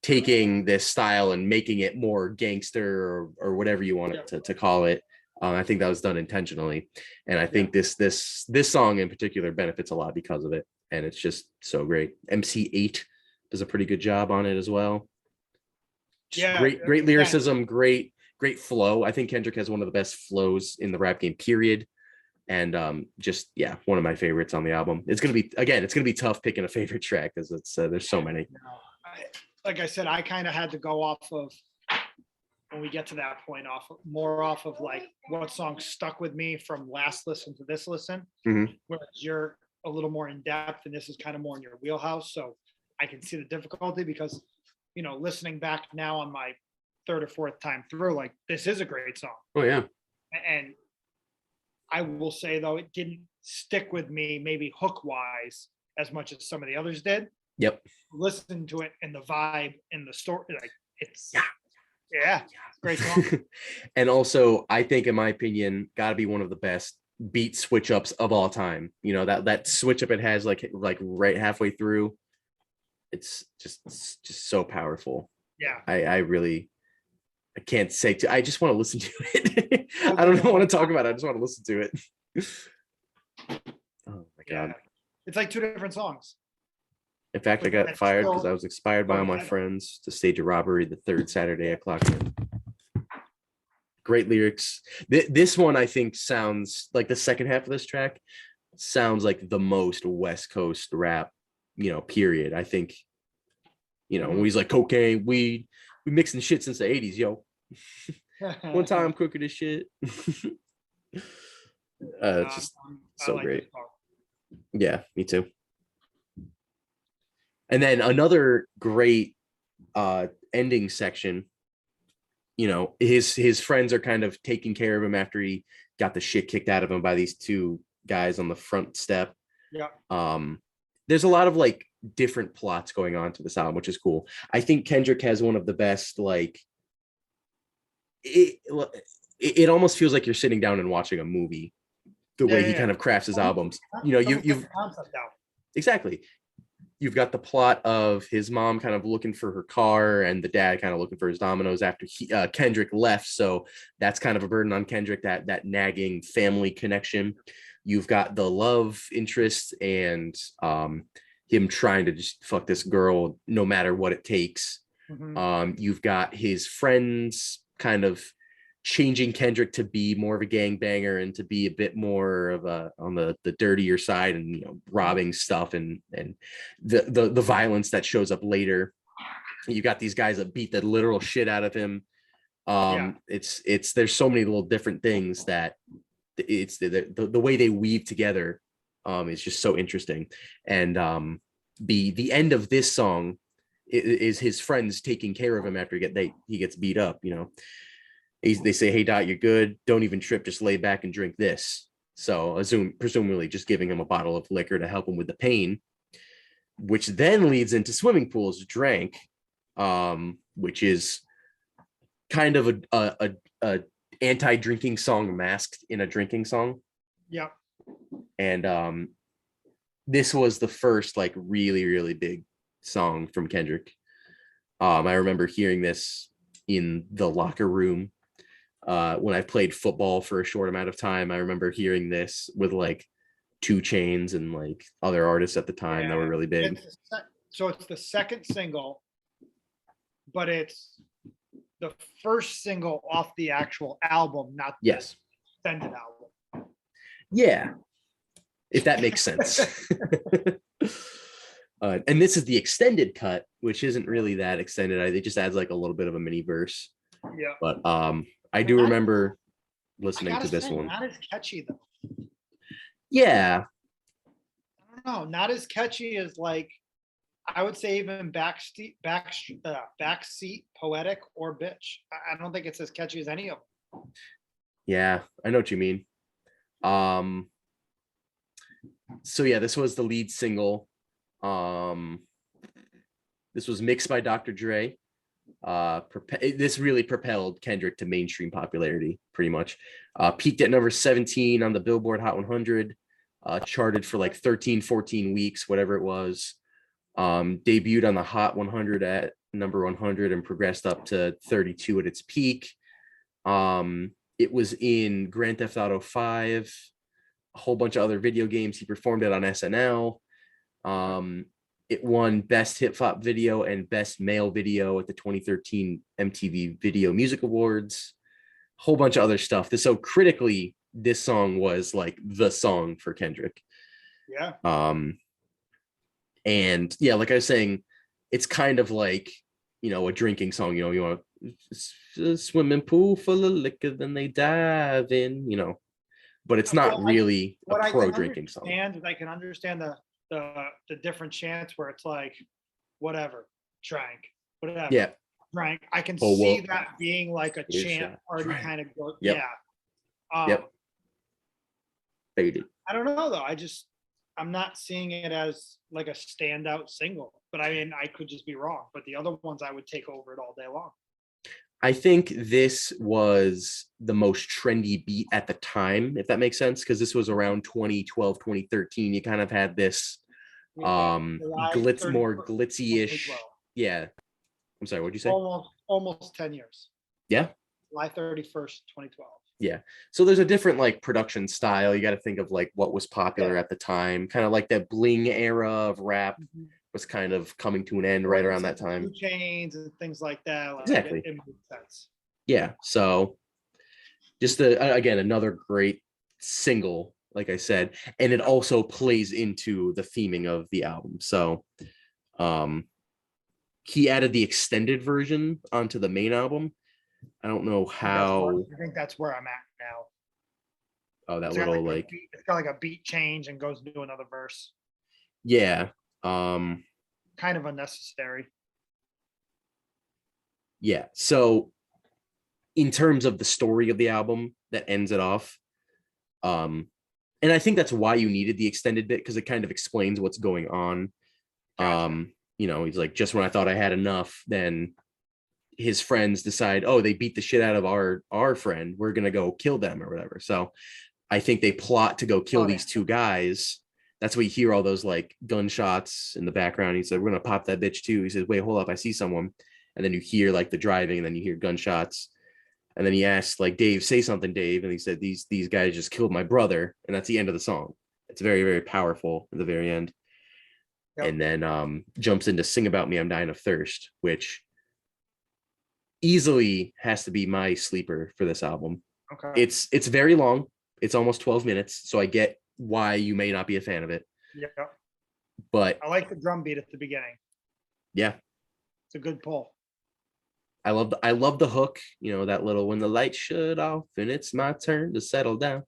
taking this style and making it more gangster or whatever you want it to call it. I think that was done intentionally. And I think this song in particular benefits a lot because of it. And it's just so great. M.A.A.D does a pretty good job on it as well. Just great lyricism, great flow. I think Kendrick has one of the best flows in the rap game, period. And one of my favorites on the album. It's gonna be tough picking a favorite track because it's there's so many. Like I said, I kind of had to go off of, when we get to that point, off of like what song stuck with me from last listen to this listen. Whereas you're a little more in depth and this is kind of more in your wheelhouse, so I can see the difficulty because listening back now on my third or fourth time through, like this is a great song. Oh yeah. And I will say though, it didn't stick with me maybe hook wise as much as some of the others did. Yep. Listen to it and the vibe and the story, like it's Yeah, great song. And also, I think, in my opinion, got to be one of the best beat switch ups of all time. You know, that switch up it has like right halfway through. It's just so powerful. Yeah. I really I can't say I just want to listen to it. I don't want to talk about it. I just want to listen to it. Oh my god. Yeah. It's like two different songs. In fact, I But got that's fired still- because I was expired by all my friends to stage a robbery the third Saturday I clocked in. Great lyrics. This one I think sounds like the second half of this track sounds like the most West Coast rap, period. I think, when he's like cocaine, weed, we mixing shit since the 80s, yo. One time crooked as shit. Just so like great. this song. Yeah, me too. And then another great ending section, his friends are kind of taking care of him after he got the shit kicked out of him by these two guys on the front step. Yeah. There's a lot of like different plots going on to this album, which is cool. I think Kendrick has one of the best, like it almost feels like you're sitting down and watching a movie, the way he kind of crafts his albums. You've concept out. exactly. You've got the plot of his mom kind of looking for her car and the dad kind of looking for his dominoes after Kendrick left. So that's kind of a burden on Kendrick, that nagging family connection. You've got the love interest and him trying to just fuck this girl no matter what it takes. Mm-hmm. You've got his friends kind of changing Kendrick to be more of a gangbanger and to be a bit more of a on the dirtier side and robbing stuff and the violence that shows up later. You got these guys that beat the literal shit out of him. It's there's so many little different things that it's the way they weave together is just so interesting. And the end of this song is his friends taking care of him after he gets beat up. They say, "Hey Dot, you're good. Don't even trip. Just lay back and drink this." So presumably just giving him a bottle of liquor to help him with the pain, which then leads into Swimming Pools Drank, which is kind of a anti-drinking song masked in a drinking song. Yeah. And this was the first like really, really big song from Kendrick. I remember hearing this in the locker room when I played football for a short amount of time. I remember hearing this with like 2 Chainz and like other artists at the time that were really big. So it's the second single, but it's the first single off the actual album, not the extended album. Yeah, if that makes sense. And this is the extended cut, which isn't really that extended. It just adds like a little bit of a mini verse. Yeah. But I do remember listening to this one. Not as catchy though. Yeah. I don't know. Not as catchy as like I would say even backseat poetic or bitch. I don't think it's as catchy as any of them. Yeah, I know what you mean. So yeah, this was the lead single. This was mixed by Dr. Dre. This really propelled Kendrick to mainstream popularity, pretty much. Peaked at number 17 on the Billboard Hot 100. Charted for like 13, 14 weeks, whatever it was. Debuted on the Hot 100 at number 100 and progressed up to 32 at its peak. It was in Grand Theft Auto 5, a whole bunch of other video games. He performed it on SNL. It won Best Hip Hop Video and Best Male Video at the 2013 MTV Video Music Awards. A whole bunch of other stuff. So critically, this song was like the song for Kendrick. Yeah. And yeah, like I was saying, it's kind of like, a drinking song. You want a swimming pool full of liquor, then they dive in, but it's not really a pro drinking song. And I can understand the different chants where it's like, whatever, drank, whatever. Yeah. Drank. I can see that being like a chant already kind of go. Yep. Yeah. Yep. Faded. I don't know though. I'm not seeing it as like a standout single, but I mean, I could just be wrong. But the other ones I would take over it all day long. I think this was the most trendy beat at the time, if that makes sense, because this was around 2012, 2013. You kind of had this Yeah, July more 31st, glitzy-ish. 2012. Yeah. I'm sorry, what'd you say? Almost 10 years. Yeah. July 31st, 2012. Yeah. So there's a different like production style. You got to think of like what was popular Yeah. at the time, kind of like that bling era of rap Mhm. was kind of coming to an end When right it around was that like time. 2 Chainz and things like that. Like Exactly. it made sense. Yeah. So just again, another great single, like I said, and it also plays into the theming of the album. So um he added the extended version onto the main album. I don't know how. I think that's where I'm at now. Oh, that It's got like little like it's got like a beat change and goes into another verse. yeah. Kind of unnecessary. Yeah. So in terms of the story of the album that ends it off, um, and I think that's why you needed the extended bit because it kind of explains what's going on. Gotcha. He's like, just when I thought I had enough, then his friends decide, oh, they beat the shit out of our friend. We're gonna go kill them or whatever. So I think they plot to go kill these two guys. That's why you hear all those like gunshots in the background. He said, we're gonna pop that bitch too. He says, wait, hold up, I see someone. And then you hear like the driving, and then you hear gunshots. And then he asked, like, Dave, say something, Dave. And he said, these guys just killed my brother. And that's the end of the song. It's very, very powerful at the very end. Yep. And then jumps into Sing About Me, I'm Dying of Thirst, which easily has to be my sleeper for this album. Okay. It's very long. It's almost 12 minutes. So I get why you may not be a fan of it. Yeah. But I like the drum beat at the beginning. yeah, it's a good pull. I love the hook, that little when the lights shut off and it's my turn to settle down.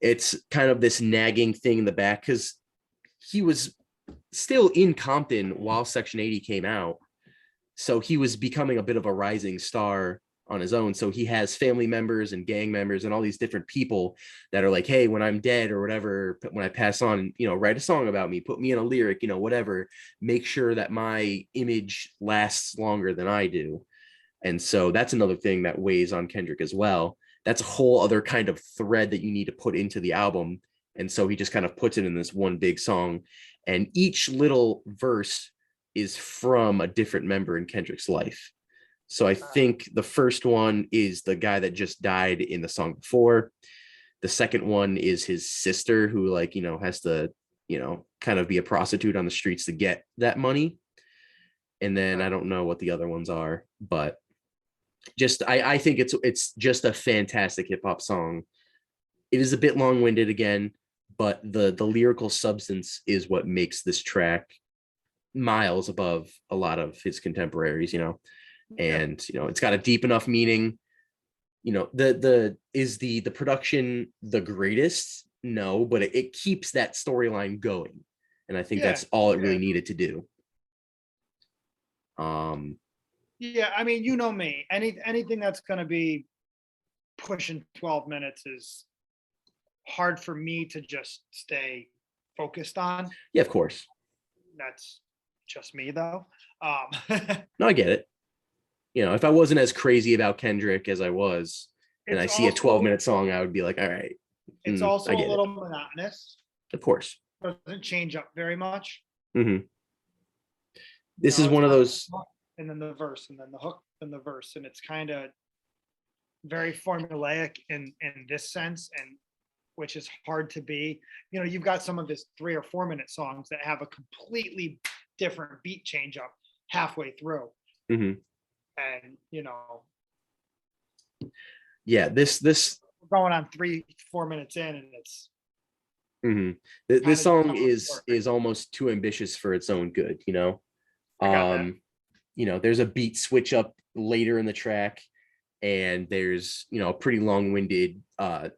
It's kind of this nagging thing in the back because he was still in Compton while Section 80 came out. So he was becoming a bit of a rising star on his own. So he has family members and gang members and all these different people that are like, hey, when I'm dead or whatever, when I pass on, write a song about me, put me in a lyric, whatever, make sure that my image lasts longer than I do. And so that's another thing that weighs on Kendrick as well. That's a whole other kind of thread that you need to put into the album. And so he just kind of puts it in this one big song. And each little verse is from a different member in Kendrick's life. So I think the first one is the guy that just died in the song before. The second one is his sister who has to, kind of be a prostitute on the streets to get that money. And then I don't know what the other ones are, but just I think it's just a fantastic hip hop song. It is a bit long-winded again, but the lyrical substance is what makes this track miles above a lot of his contemporaries, and it's got a deep enough meaning. The production the greatest? No, but it keeps that storyline going, and I think that's all it really needed to do. Yeah, I mean, you know me. Anything that's going to be pushing 12 minutes is hard for me to just stay focused on. Yeah, of course. That's just me, though. No, I get it. If I wasn't as crazy about Kendrick as I was, and I see a 12-minute song, I would be like, all right. It's also a little monotonous. Of course. Doesn't change up very much. Mm-hmm. This is one of those. And then the verse, and then the hook, and the verse, and it's kind of very formulaic in this sense, and which is hard to be. You've got some of his 3 or 4 minute songs that have a completely different beat change up halfway through. Mm-hmm. And yeah, this we're going on 3-4 minutes in, and it's mm-hmm. This song is almost too ambitious for its own good. There's a beat switch up later in the track, and there's a pretty long-winded what's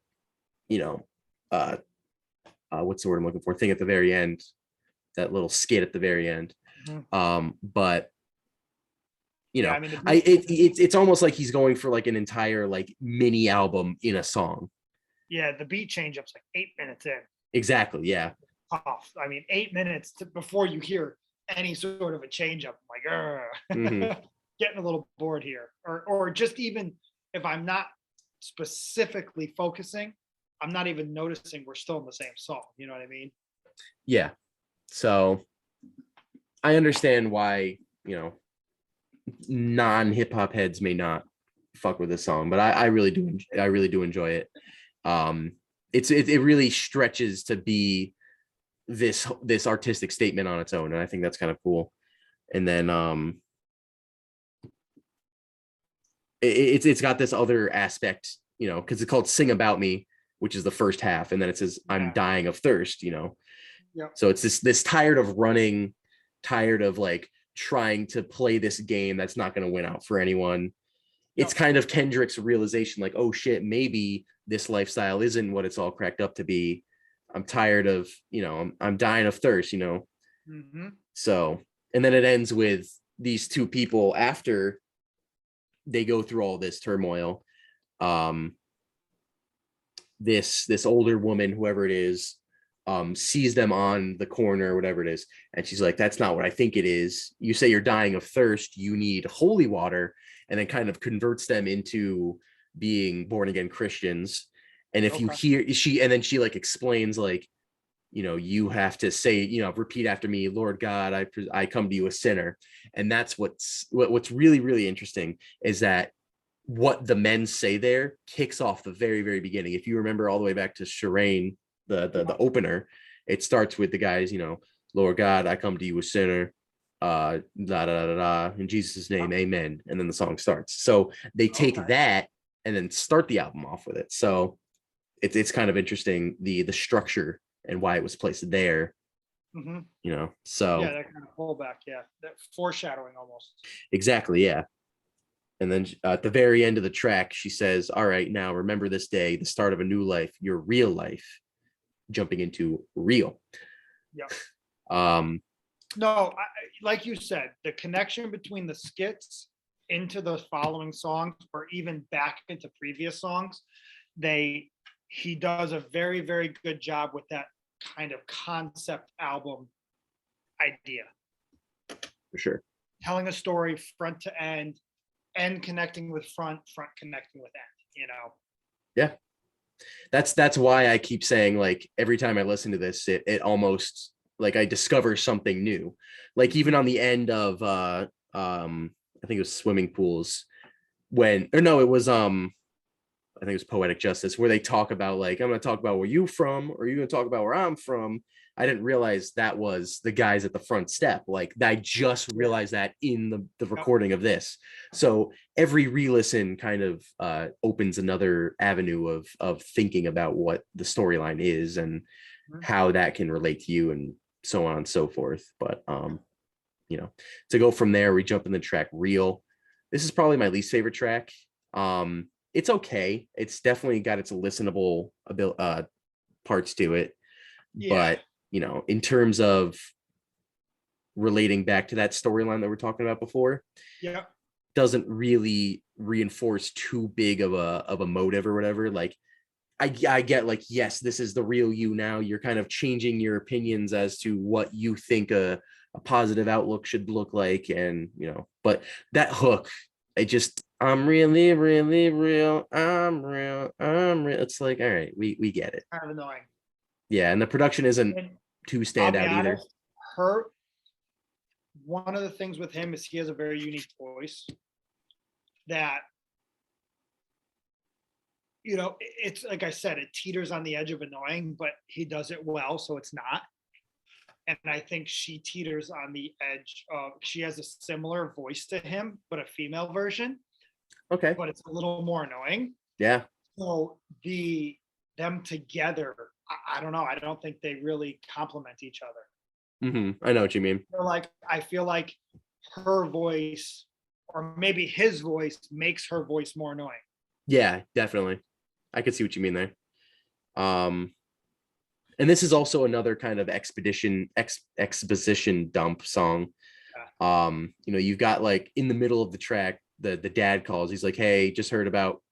the word I'm looking for, thing at the very end, that little skit at the very end. Mm-hmm. But it's almost like he's going for like an entire like mini album in a song. Yeah, the beat change up's like 8 minutes in. Exactly. Yeah. Off. I mean, 8 minutes before you hear any sort of a change up. I'm like, mm-hmm. getting a little bored here, or just even if I'm not specifically focusing, I'm not even noticing we're still in the same song. You know what I mean? Yeah. So I understand why, non-hip hop heads may not fuck with this song, but I really do. I really do enjoy it. It really stretches to be this artistic statement on its own, and I think that's kind of cool. And then it's got this other aspect, because it's called "Sing About Me," which is the first half, and then it says "I'm dying of thirst," Yeah. So it's this tired of running, tired of like trying to play this game that's not going to win out for anyone. It's kind of Kendrick's realization, like, oh shit, maybe this lifestyle isn't what it's all cracked up to be. I'm tired of, I'm dying of thirst, Mm-hmm. So, and then it ends with these two people after they go through all this turmoil. This older woman, whoever it is, sees them on the corner, whatever it is, and she's like, "That's not what I think it is. You say you're dying of thirst. You need holy water," and then kind of converts them into being born again Christians. And if you hear and then she like explains like, you have to say, repeat after me, Lord God, I come to you a sinner. And that's what's really, really interesting is that what the men say there kicks off the very, very beginning. If you remember all the way back to Shireen, the opener, it starts with the guys, Lord God, I come to you a sinner, da da da da, in Jesus' name, amen. And then the song starts. So they take that and then start the album off with it. So it's kind of interesting, the structure and why it was placed there. Mm-hmm. So yeah, that kind of pullback, that foreshadowing almost. Exactly, yeah. And then at the very end of the track, she says, "All right, now remember this day, the start of a new life, your real life, jumping into real." Yep. No, like you said, the connection between the skits into the following songs, or even back into previous songs, he does a very, very good job with that kind of concept album idea. For sure. Telling a story front to end connecting with front connecting with end, Yeah. That's why I keep saying, like, every time I listen to this, it almost like I discover something new. Like even on the end of I think it was Swimming Pools, it was I think it was Poetic Justice, where they talk about like, I'm going to talk about where you from, or you're going to talk about where I'm from. I didn't realize that was the guys at the front step. Like I just realized that in the recording of this. So every re-listen kind of opens another avenue of thinking about what the storyline is and how that can relate to you and so on and so forth. But to go from there, we jump in the track Real. This is probably my least favorite track. It's okay. It's definitely got its listenable parts to it. But, in terms of relating back to that storyline that we're talking about before, doesn't really reinforce too big of a motive or whatever. Like, I get like, yes, this is the real you now. You're kind of changing your opinions as to what you think a positive outlook should look like. And, but that hook, I'm really, really real. I'm real. It's like, all right, we get it. Kind of annoying. Yeah, and the production isn't too standout either. One of the things with him is he has a very unique voice that, it's like I said, it teeters on the edge of annoying, but he does it well, so it's not. And I think she teeters on the edge of, she has a similar voice to him, but a female version. Okay. But it's a little more annoying. Yeah. So them together, I don't know. I don't think they really complement each other. Mm-hmm. I know what you mean. I feel like her voice, or maybe his voice, makes her voice more annoying. Yeah, definitely. I could see what you mean there. And this is also another kind of exposition dump song. Yeah. You've got like in the middle of the track, the dad calls. He's like, "Hey, just heard about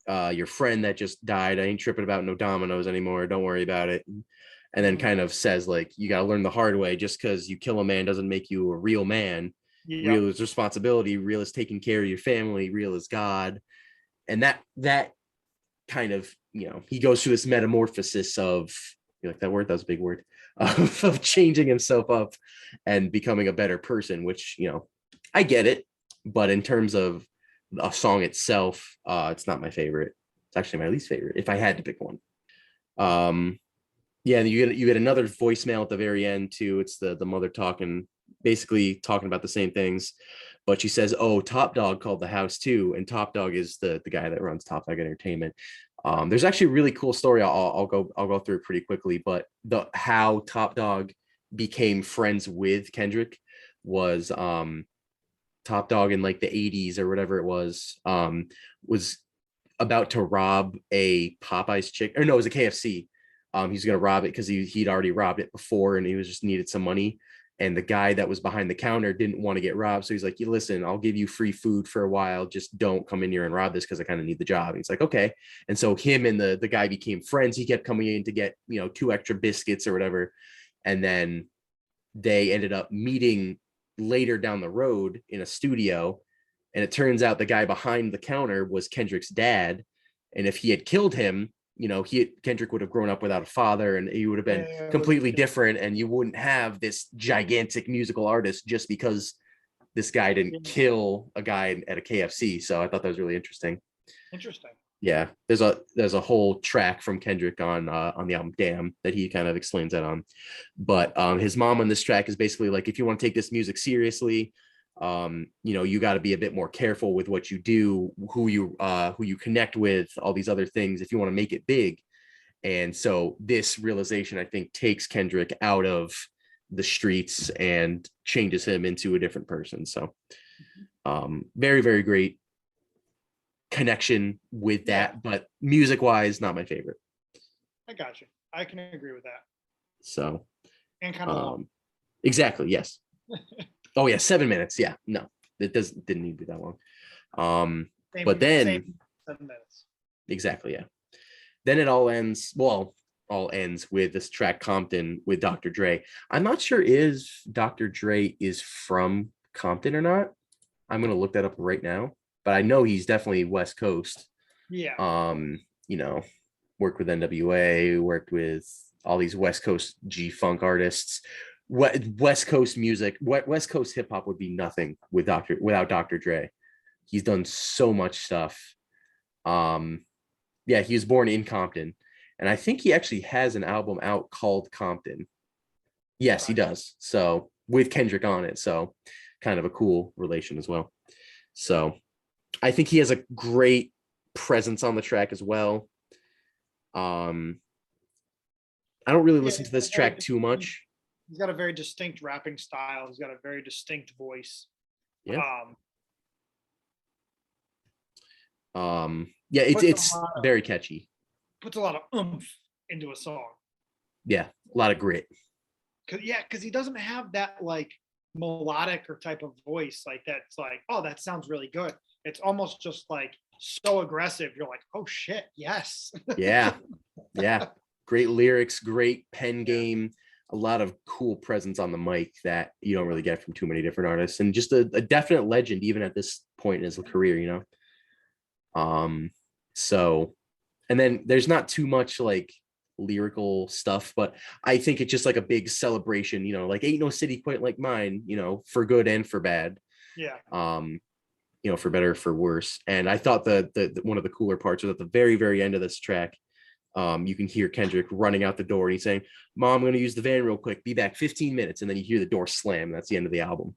your friend that just died. I ain't tripping about no dominoes anymore. Don't worry about it." And then kind of says like, "You got to learn the hard way. Just because you kill a man doesn't make you a real man." Yeah. real is responsibility, real is taking care of your family, real is God. And that kind of, he goes through this metamorphosis of, you like that word? That was a big word. Of changing himself up and becoming a better person, which, I get it. But in terms of a song itself, it's not my favorite. It's actually my least favorite if I had to pick one. Yeah, you get another voicemail at the very end too. It's the mother basically talking about the same things, but she says, "Oh, Top Dog called the house too," and Top Dog is the guy that runs Top Dog Entertainment. There's actually a really cool story. I'll go through it pretty quickly, but how Top Dog became friends with Kendrick was Top Dog in like the 80s or whatever it was about to rob a Popeyes chick, or no, it was a KFC. He's gonna rob it because he'd already robbed it before and he was just needed some money. And the guy that was behind the counter didn't want to get robbed. So he's like, listen, I'll give you free food for a while. Just don't come in here and rob this because I kind of need the job. And he's like, okay. And so him and the guy became friends. He kept coming in to get, 2 extra biscuits or whatever. And then they ended up meeting later down the road in a studio. And it turns out the guy behind the counter was Kendrick's dad. And if he had killed him, Kendrick would have grown up without a father and he would have been completely different. And you wouldn't have this gigantic musical artist just because this guy didn't kill a guy at a KFC. So I thought that was really interesting. Interesting. Yeah. There's a whole track from Kendrick on the album Damn that he kind of explains that on. But his mom on this track is basically like, if you want to take this music seriously, you got to be a bit more careful with what you do, who you connect with, all these other things if you want to make it big. And so this realization, I think, takes Kendrick out of the streets and changes him into a different person. So very, very great connection with that, but music wise, not my favorite. I got you. I can agree with that. So and kind of long. Exactly, yes. Oh yeah, 7 minutes. Yeah, no, didn't need to be that long. But then 7 minutes. Exactly, yeah. Then it all ends with this track Compton with Dr. Dre. I'm not sure if Dr. Dre is from Compton or not. I'm gonna look that up right now, but I know he's definitely West Coast. Yeah. Worked with NWA, worked with all these West Coast G-Funk artists. West Coast music, West Coast hip hop would be nothing without Dr. Dre. He's done so much stuff. He was born in Compton, and I think he actually has an album out called Compton. Yes, he does. So with Kendrick on it, so kind of a cool relation as well. So I think he has a great presence on the track as well. I don't really listen to this track too much. He's got a very distinct rapping style. He's got a very distinct voice. Yeah. It's very catchy. Puts a lot of oomph into a song. Yeah, a lot of grit. Because he doesn't have that like melodic or type of voice like that's like, oh, that sounds really good. It's almost just like so aggressive. You're like, oh shit, yes. Yeah. Great lyrics, great pen game, a lot of cool presence on the mic that you don't really get from too many different artists, and just a definite legend even at this point in his career. So, and then there's not too much like lyrical stuff, but I think it's just like a big celebration, like ain't no city quite like mine, for good and for bad. Yeah. For better or for worse. And I thought the one of the cooler parts was at the very, very end of this track. You can hear Kendrick running out the door and he's saying, "Mom, I'm going to use the van real quick. Be back 15 minutes." And then you hear the door slam. That's the end of the album.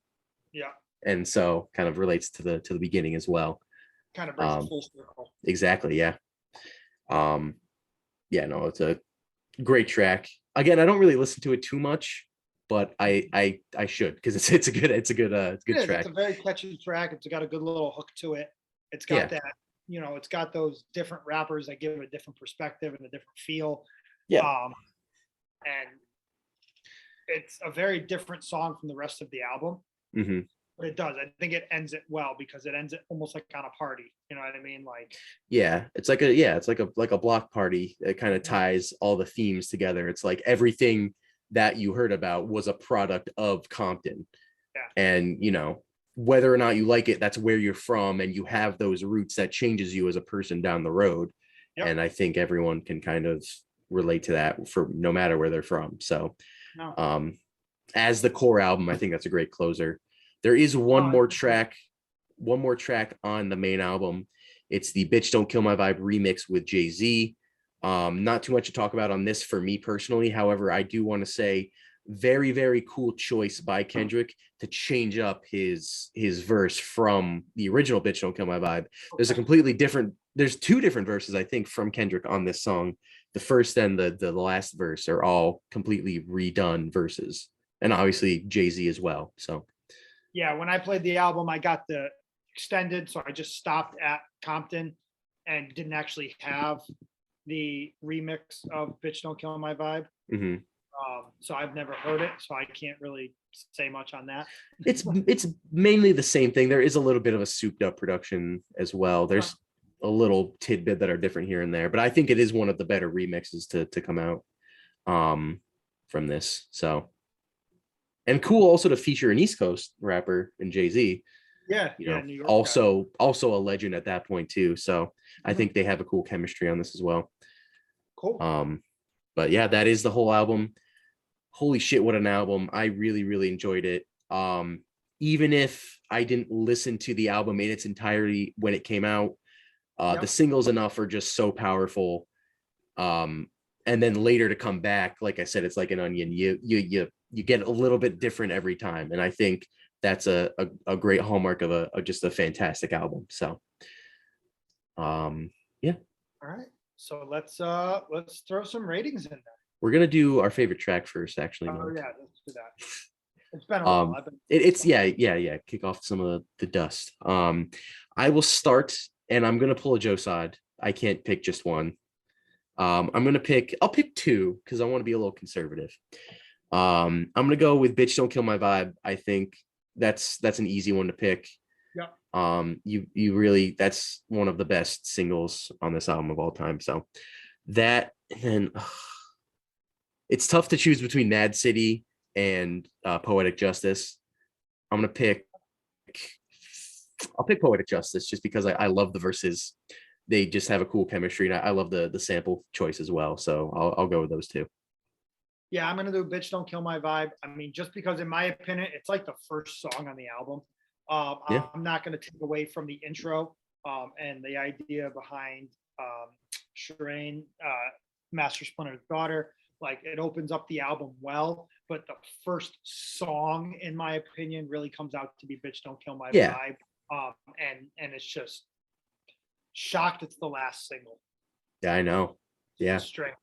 Yeah. And so kind of relates to the beginning as well. Kind of brings it full circle. Exactly. Yeah. It's a great track. Again, I don't really listen to it too much, but I should, because it's a good track. It's a very catchy track. It's got a good little hook to it. It's got that, it's got those different rappers that give it a different perspective and a different feel. Yeah. And it's a very different song from the rest of the album. Mm-hmm. But it does. I think it ends it well because it ends it almost like on a party. You know what I mean? Like, it's like a block party. It kind of ties all the themes together. It's like everything that you heard about was a product of Compton. Yeah. And whether or not you like it, that's where you're from, and you have those roots that changes you as a person down the road. Yep. And I think everyone can kind of relate to that for no matter where they're from. So No. as the core album, I think that's a great closer. There is one more track on the main album. It's the Bitch Don't Kill My Vibe remix with Jay-Z. Not too much to talk about on this for me personally. However, I do want to say very, very cool choice by Kendrick to change up his verse from the original Bitch Don't Kill My Vibe. There's two different verses, I think, from Kendrick on this song. The first and the last verse are all completely redone verses. And obviously Jay-Z as well. So Yeah, when I played the album, I got the extended, so I just stopped at Compton and didn't actually have the remix of Bitch Don't Kill My Vibe. mhm. So I've never heard it, so I can't really say much on that. It's mainly the same thing. There is a little bit of a souped up production as well. There's a little tidbit that are different here and there, but I think it is one of the better remixes to come out from this. So, and cool also to feature an East Coast rapper in Jay-Z. Yeah, New York also a legend at that point too. So I think they have a cool chemistry on this as well. Cool. But yeah, that is the whole album. Holy shit, what an album. I really, really enjoyed it. Even if I didn't listen to the album in its entirety when it came out, the singles enough are just so powerful. And then later to come back, like I said, it's like an onion. You get a little bit different every time. And I think that's a great hallmark of just a fantastic album. So yeah. All right. So let's throw some ratings in there. We're gonna do our favorite track first, actually. Oh yeah, let's do that. It's been a while. It's kick off some of the dust. I will start, and I'm gonna pull a Joe Side. I can't pick just one. I'll pick two because I want to be a little conservative. I'm gonna go with Bitch Don't Kill My Vibe. I think that's an easy one to pick. Yeah. You really, that's one of the best singles on this album of all time. So that, and then it's tough to choose between Mad City and Poetic Justice. I'll pick Poetic Justice just because I love the verses. They just have a cool chemistry, and I love the sample choice as well. So I'll go with those two. Yeah, I'm gonna do Bitch Don't Kill My Vibe. I mean, just because in my opinion, it's like the first song on the album. I'm not gonna take away from the intro and the idea behind Shireen, Master Splinter's daughter. Like, it opens up the album well, but the first song, in my opinion, really comes out to be Bitch Don't Kill My Vibe. And it's just shocked it's the last single. Yeah, I know. Yeah. It's strange.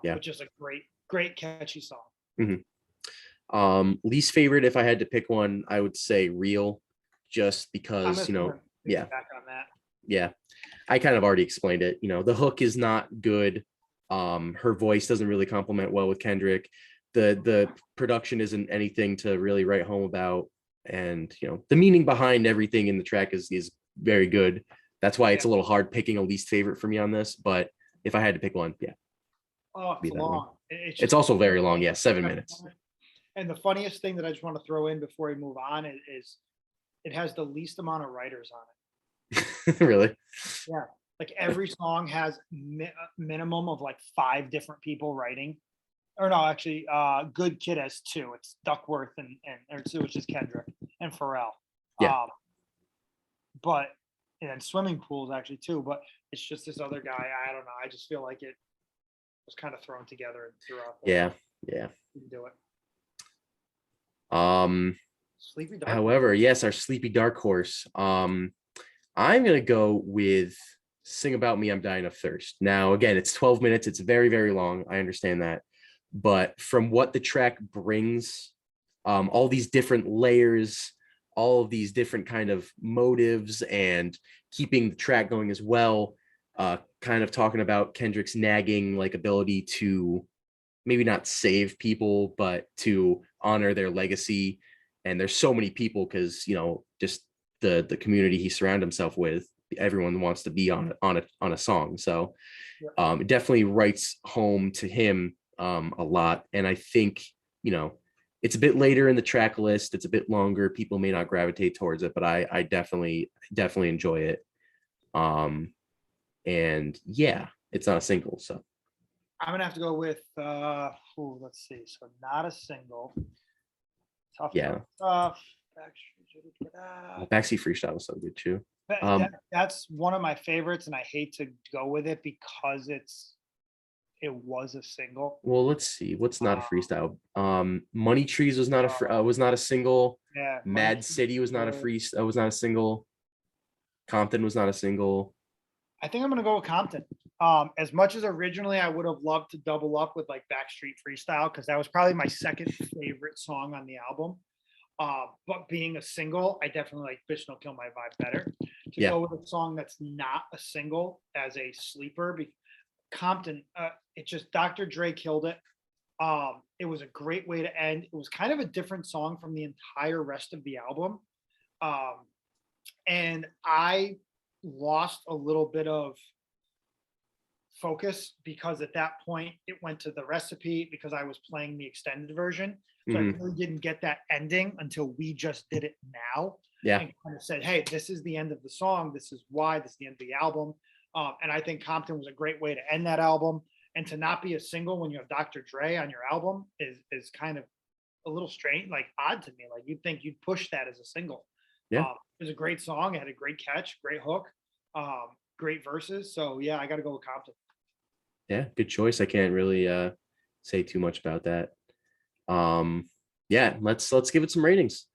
Which is a great catchy song. Mm-hmm. Least favorite, if I had to pick one, I would say Real, just because, back on that. Yeah. I kind of already explained it. The hook is not good. Her voice doesn't really complement well with Kendrick. The production isn't anything to really write home about, and the meaning behind everything in the track is very good. That's why it's a little hard picking a least favorite for me on this, but if I had to pick one, it's long. It's also very long. 7 minutes. And the funniest thing that I just want to throw in before we move on is it has the least amount of writers on it. Really? Yeah. Like, every song has minimum of like 5 different people writing. Or no, actually, Good Kid has 2. It's Duckworth and 2, which is Kendrick and Pharrell. Yeah. And Swimming Pools actually 2. But it's just this other guy. I don't know. I just feel like it was kind of thrown together throughout. Yeah. Didn't do it. Sleepy Dark. However, yes, our Sleepy Dark Horse. I'm gonna go with Sing About Me, I'm Dying of Thirst. Now, again, it's 12 minutes. It's very, very long. I understand that. But from what the track brings, all these different layers, all of these different kind of motives, and keeping the track going as well, kind of talking about Kendrick's nagging ability to maybe not save people, but to honor their legacy. And there's so many people because, just the community he surrounded himself with, everyone wants to be on a song. So it definitely writes home to him a lot. And I think, it's a bit later in the track list. It's a bit longer. People may not gravitate towards it, but I definitely enjoy it. And yeah, it's not a single, so I'm gonna have to go with let's see. So not a single. Tough. yeah. Tough. Backseat Freestyle was so good too. That's one of my favorites, and I hate to go with it because it was a single. Well, let's see. What's not a freestyle? Money Trees was not a single. Yeah. Mad City was not a was not a single. Compton was not a single. I think I'm gonna go with Compton. As much as originally I would have loved to double up with like Backstreet Freestyle, because that was probably my second favorite song on the album. But being a single, I definitely like Bitch Don't Kill My Vibe better. To go with a song that's not a single as a sleeper, Compton, it just Dr. Dre killed it. It was a great way to end. It was kind of a different song from the entire rest of the album. And I lost a little bit of focus because at that point it went to the recipe because I was playing the extended version. So I really didn't get that ending until we just did it now. Yeah. And kind of said, hey, this is the end of the song. This is why. This is the end of the album. And I think Compton was a great way to end that album. And to not be a single when you have Dr. Dre on your album is kind of a little strange, like odd to me. Like you'd think you'd push that as a single. Yeah. It was a great song. It had a great catch, great hook, great verses. So yeah, I got to go with Compton. Yeah, good choice. I can't really say too much about that. Yeah, let's give it some ratings.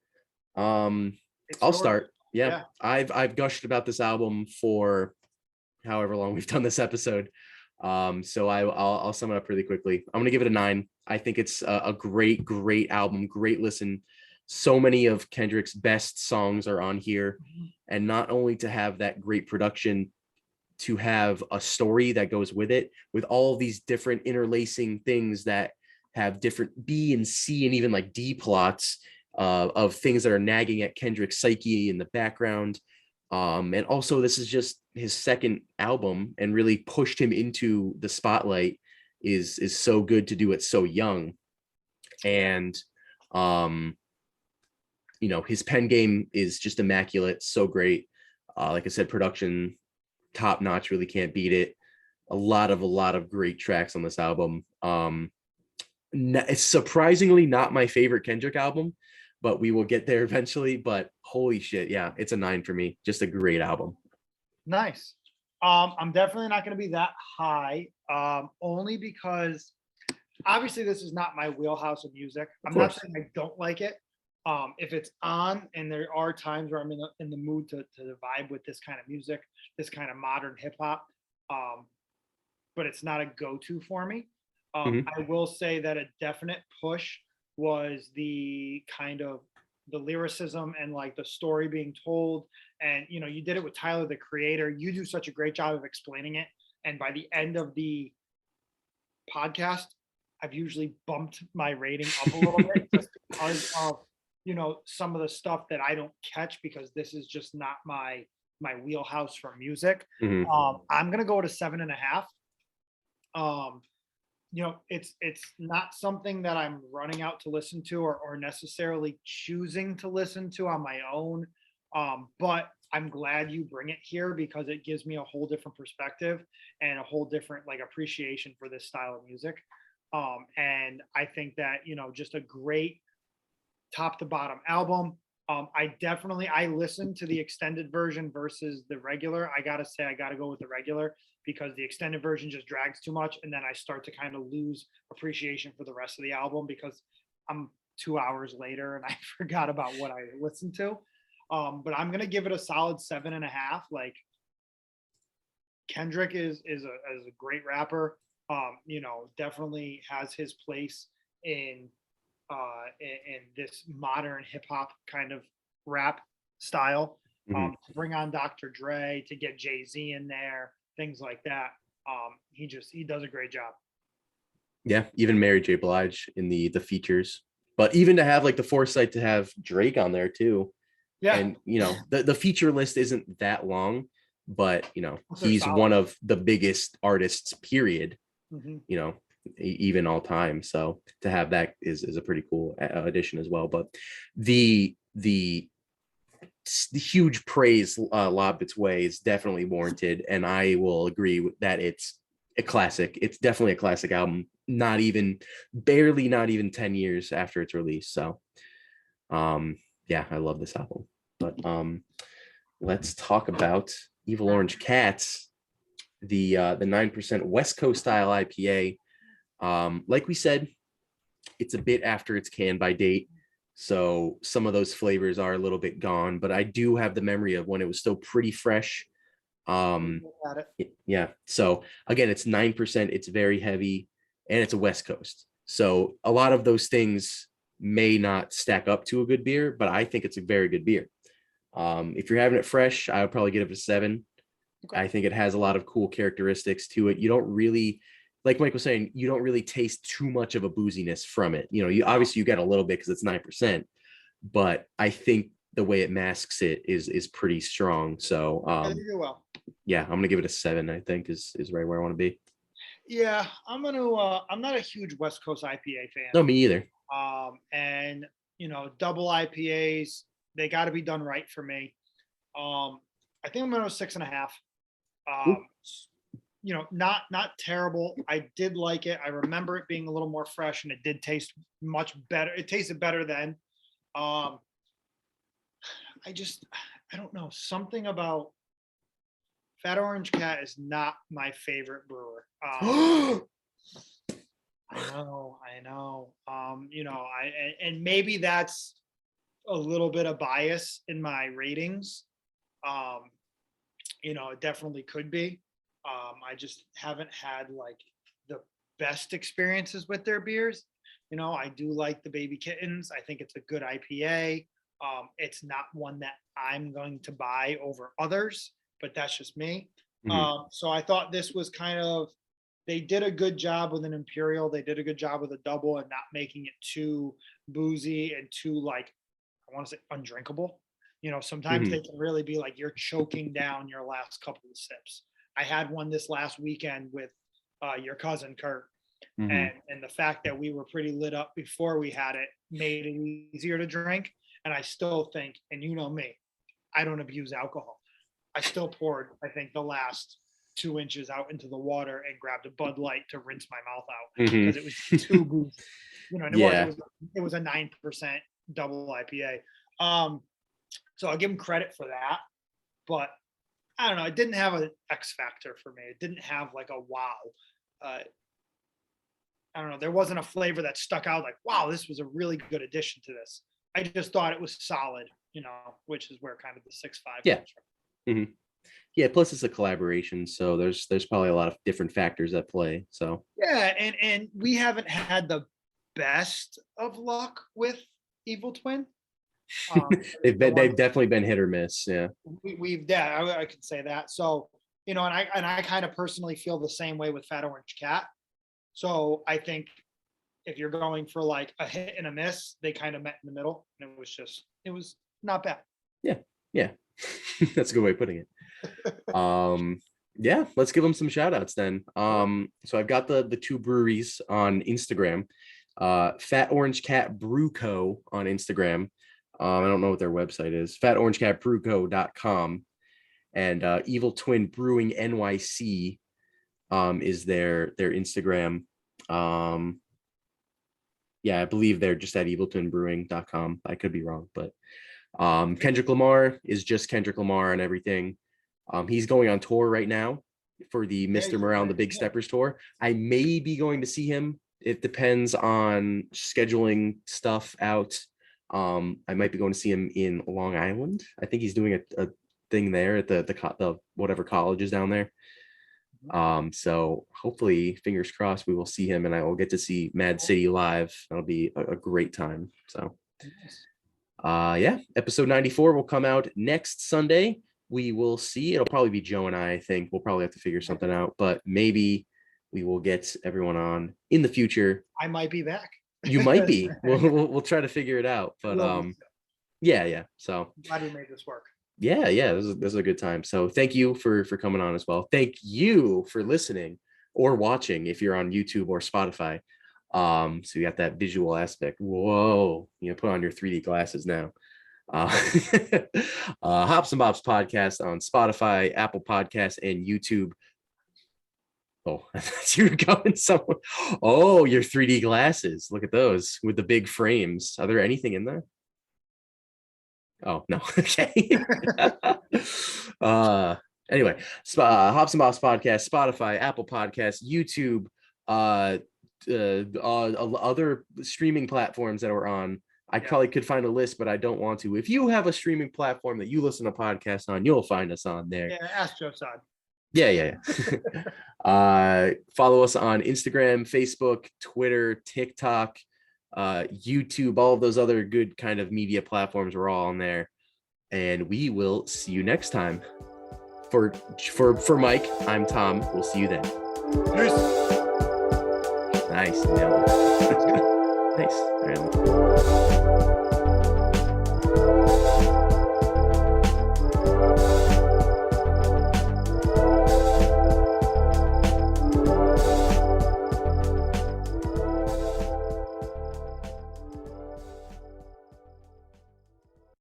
I'll start. Yeah. I've gushed about this album for however long we've done this episode. So I'll sum it up really quickly. I'm gonna give it a 9. I think it's a great album, great listen. So many of Kendrick's best songs are on here, and not only to have that great production, to have a story that goes with it, with all of these different interlacing things that have different B and C and even like D plots of things that are nagging at Kendrick's psyche in the background. And also this is just his second album and really pushed him into the spotlight is so good to do it so young. And you know, his pen game is just immaculate, so great. Like I said, production top notch, really can't beat it. A lot of great tracks on this album. It's surprisingly not my favorite Kendrick album, but we will get there eventually. But holy shit, yeah, it's a 9 for me. Just a great album. Nice. I'm definitely not going to be that high, only because obviously this is not my wheelhouse of music. I'm not saying I don't like it. If it's on, and there are times where I'm in the mood to vibe with this kind of music, this kind of modern hip hop, but it's not a go-to for me. I will say that a definite push was the kind of the lyricism and like the story being told. And, you know, you did it with Tyler, the Creator. You do such a great job of explaining it. And by the end of the podcast, I've usually bumped my rating up a little bit just because of, you know, some of the stuff that I don't catch because this is just not my wheelhouse for music. I'm gonna go to 7.5. You know, it's not something that I'm running out to listen to or necessarily choosing to listen to on my own. But I'm glad you bring it here because it gives me a whole different perspective and a whole different like appreciation for this style of music. And I think that, you know, just a great top to bottom album. I listened to the extended version versus the regular. I gotta say, I gotta go with the regular because the extended version just drags too much, and then I start to kind of lose appreciation for the rest of the album because I'm 2 hours later and I forgot about what I listened to. But I'm gonna give it a solid 7.5. Like Kendrick is a great rapper. You know, definitely has his place in this modern hip hop kind of rap style. To bring on Dr. Dre, to get Jay-Z in there, things like that. He does a great job. Yeah, even Mary J. Blige in the features, but even to have like the foresight to have Drake on there too. Yeah, and you know the feature list isn't that long, but you know he's one of the biggest artists. Period. You know, even all time. So to have that is a pretty cool addition as well. But the huge praise lobbed its way is definitely warranted, and I will agree that it's a classic. It's definitely a classic album, not even 10 years after its release. So yeah, I love this album. But let's talk about Evil Orange Cats, the 9% West Coast style IPA. Like we said, it's a bit after its can by date, so some of those flavors are a little bit gone, but I do have the memory of when it was still pretty fresh. Yeah, so again, it's 9%, it's very heavy, and it's a West Coast, so a lot of those things may not stack up to a good beer, but I think it's a very good beer. If you're having it fresh, I would probably give it a 7. Okay. I think it has a lot of cool characteristics to it. You don't really, like Mike was saying, you don't really taste too much of a booziness from it. You know, you obviously you get a little bit because it's 9%, but I think the way it masks it is pretty strong. So yeah, I'm gonna give it a 7. I think is right where I want to be. Yeah, I'm not a huge West Coast IPA fan. No, me either. And you know, double IPAs, they got to be done right for me. I think I'm gonna go 6.5. You know, not terrible. I did like it. I remember it being a little more fresh, and it did taste much better. It tasted better then. I don't know, something about Fat Orange Cat is not my favorite brewer. I know. You know, and maybe that's a little bit of bias in my ratings. You know, it definitely could be. I just haven't had like the best experiences with their beers. You know, I do like the Baby Kittens. I think it's a good IPA. It's not one that I'm going to buy over others, but that's just me. So I thought this was kind of, they did a good job with an Imperial. They did a good job with a double and not making it too boozy and too, like, I want to say undrinkable. You know, sometimes they can really be like you're choking down your last couple of sips. I had one this last weekend with your cousin Kurt, and the fact that we were pretty lit up before we had it made it easier to drink. And I still think, and you know me, I don't abuse alcohol. I still poured, I think, the last 2 inches out into the water and grabbed a Bud Light to rinse my mouth out because it was too boozy. You know, and it was a 9% double IPA. So I'll give him credit for that, but I don't know. It didn't have an X factor for me. It didn't have like a wow. I don't know. There wasn't a flavor that stuck out like, wow, this was a really good addition to this. I just thought it was solid, you know, which is where kind of the 6.5 comes from. Yeah, plus it's a collaboration, so there's probably a lot of different factors at play. So yeah, and we haven't had the best of luck with Evil Twin. they've definitely been hit or miss. Yeah, I can say that. So, you know, and I kind of personally feel the same way with Fat Orange Cat. So I think if you're going for like a hit and a miss, they kind of met in the middle, and it was not bad. Yeah. That's a good way of putting it. Yeah, let's give them some shout outs then. So I've got the 2 breweries on Instagram. Fat Orange Cat Brew Co. on Instagram. I don't know what their website is. FatOrangeCatBrewCo.com, and Evil Twin Brewing NYC is their Instagram. Yeah, I believe they're just at eviltwinbrewing.com. I could be wrong, but Kendrick Lamar is just Kendrick Lamar and everything. He's going on tour right now for the Mr. Morale, the Big Steppers tour. I may be going to see him. It depends on scheduling stuff out. I might be going to see him in Long Island. I think he's doing a thing there at the whatever college is down there. So hopefully, fingers crossed, we will see him, and I will get to see M.A.A.D City live. That'll be a great time. So yeah, episode 94 will come out next Sunday. We will see. It'll probably be Joe and I think we'll probably have to figure something out, but maybe we will get everyone on in the future. I might be back. You might be. We'll try to figure it out. But yeah. So I'm glad we made this work. Yeah. This is a good time. So thank you for coming on as well. Thank you for listening. or watching if you're on YouTube or Spotify. So you got that visual aspect. Whoa, you know, put on your 3D glasses now. Hops and Bops podcast on Spotify, Apple Podcasts, and YouTube. Oh, I thought you were going somewhere. Oh, your 3D glasses. Look at those with the big frames. Are there anything in there? Oh, no. Okay. Anyway, Hops and Bops podcast, Spotify, Apple Podcasts, YouTube, other streaming platforms that we're on. I probably could find a list, but I don't want to. If you have a streaming platform that you listen to podcasts on, you'll find us on there. Yeah, ask Joe Sod. Yeah. Follow us on Instagram, Facebook, Twitter, TikTok, YouTube, all of those other good kind of media platforms. We're all on there. And we will see you next time. For Mike, I'm Tom. We'll see you then. Peace. Nice. Nailed it. Nice. All right.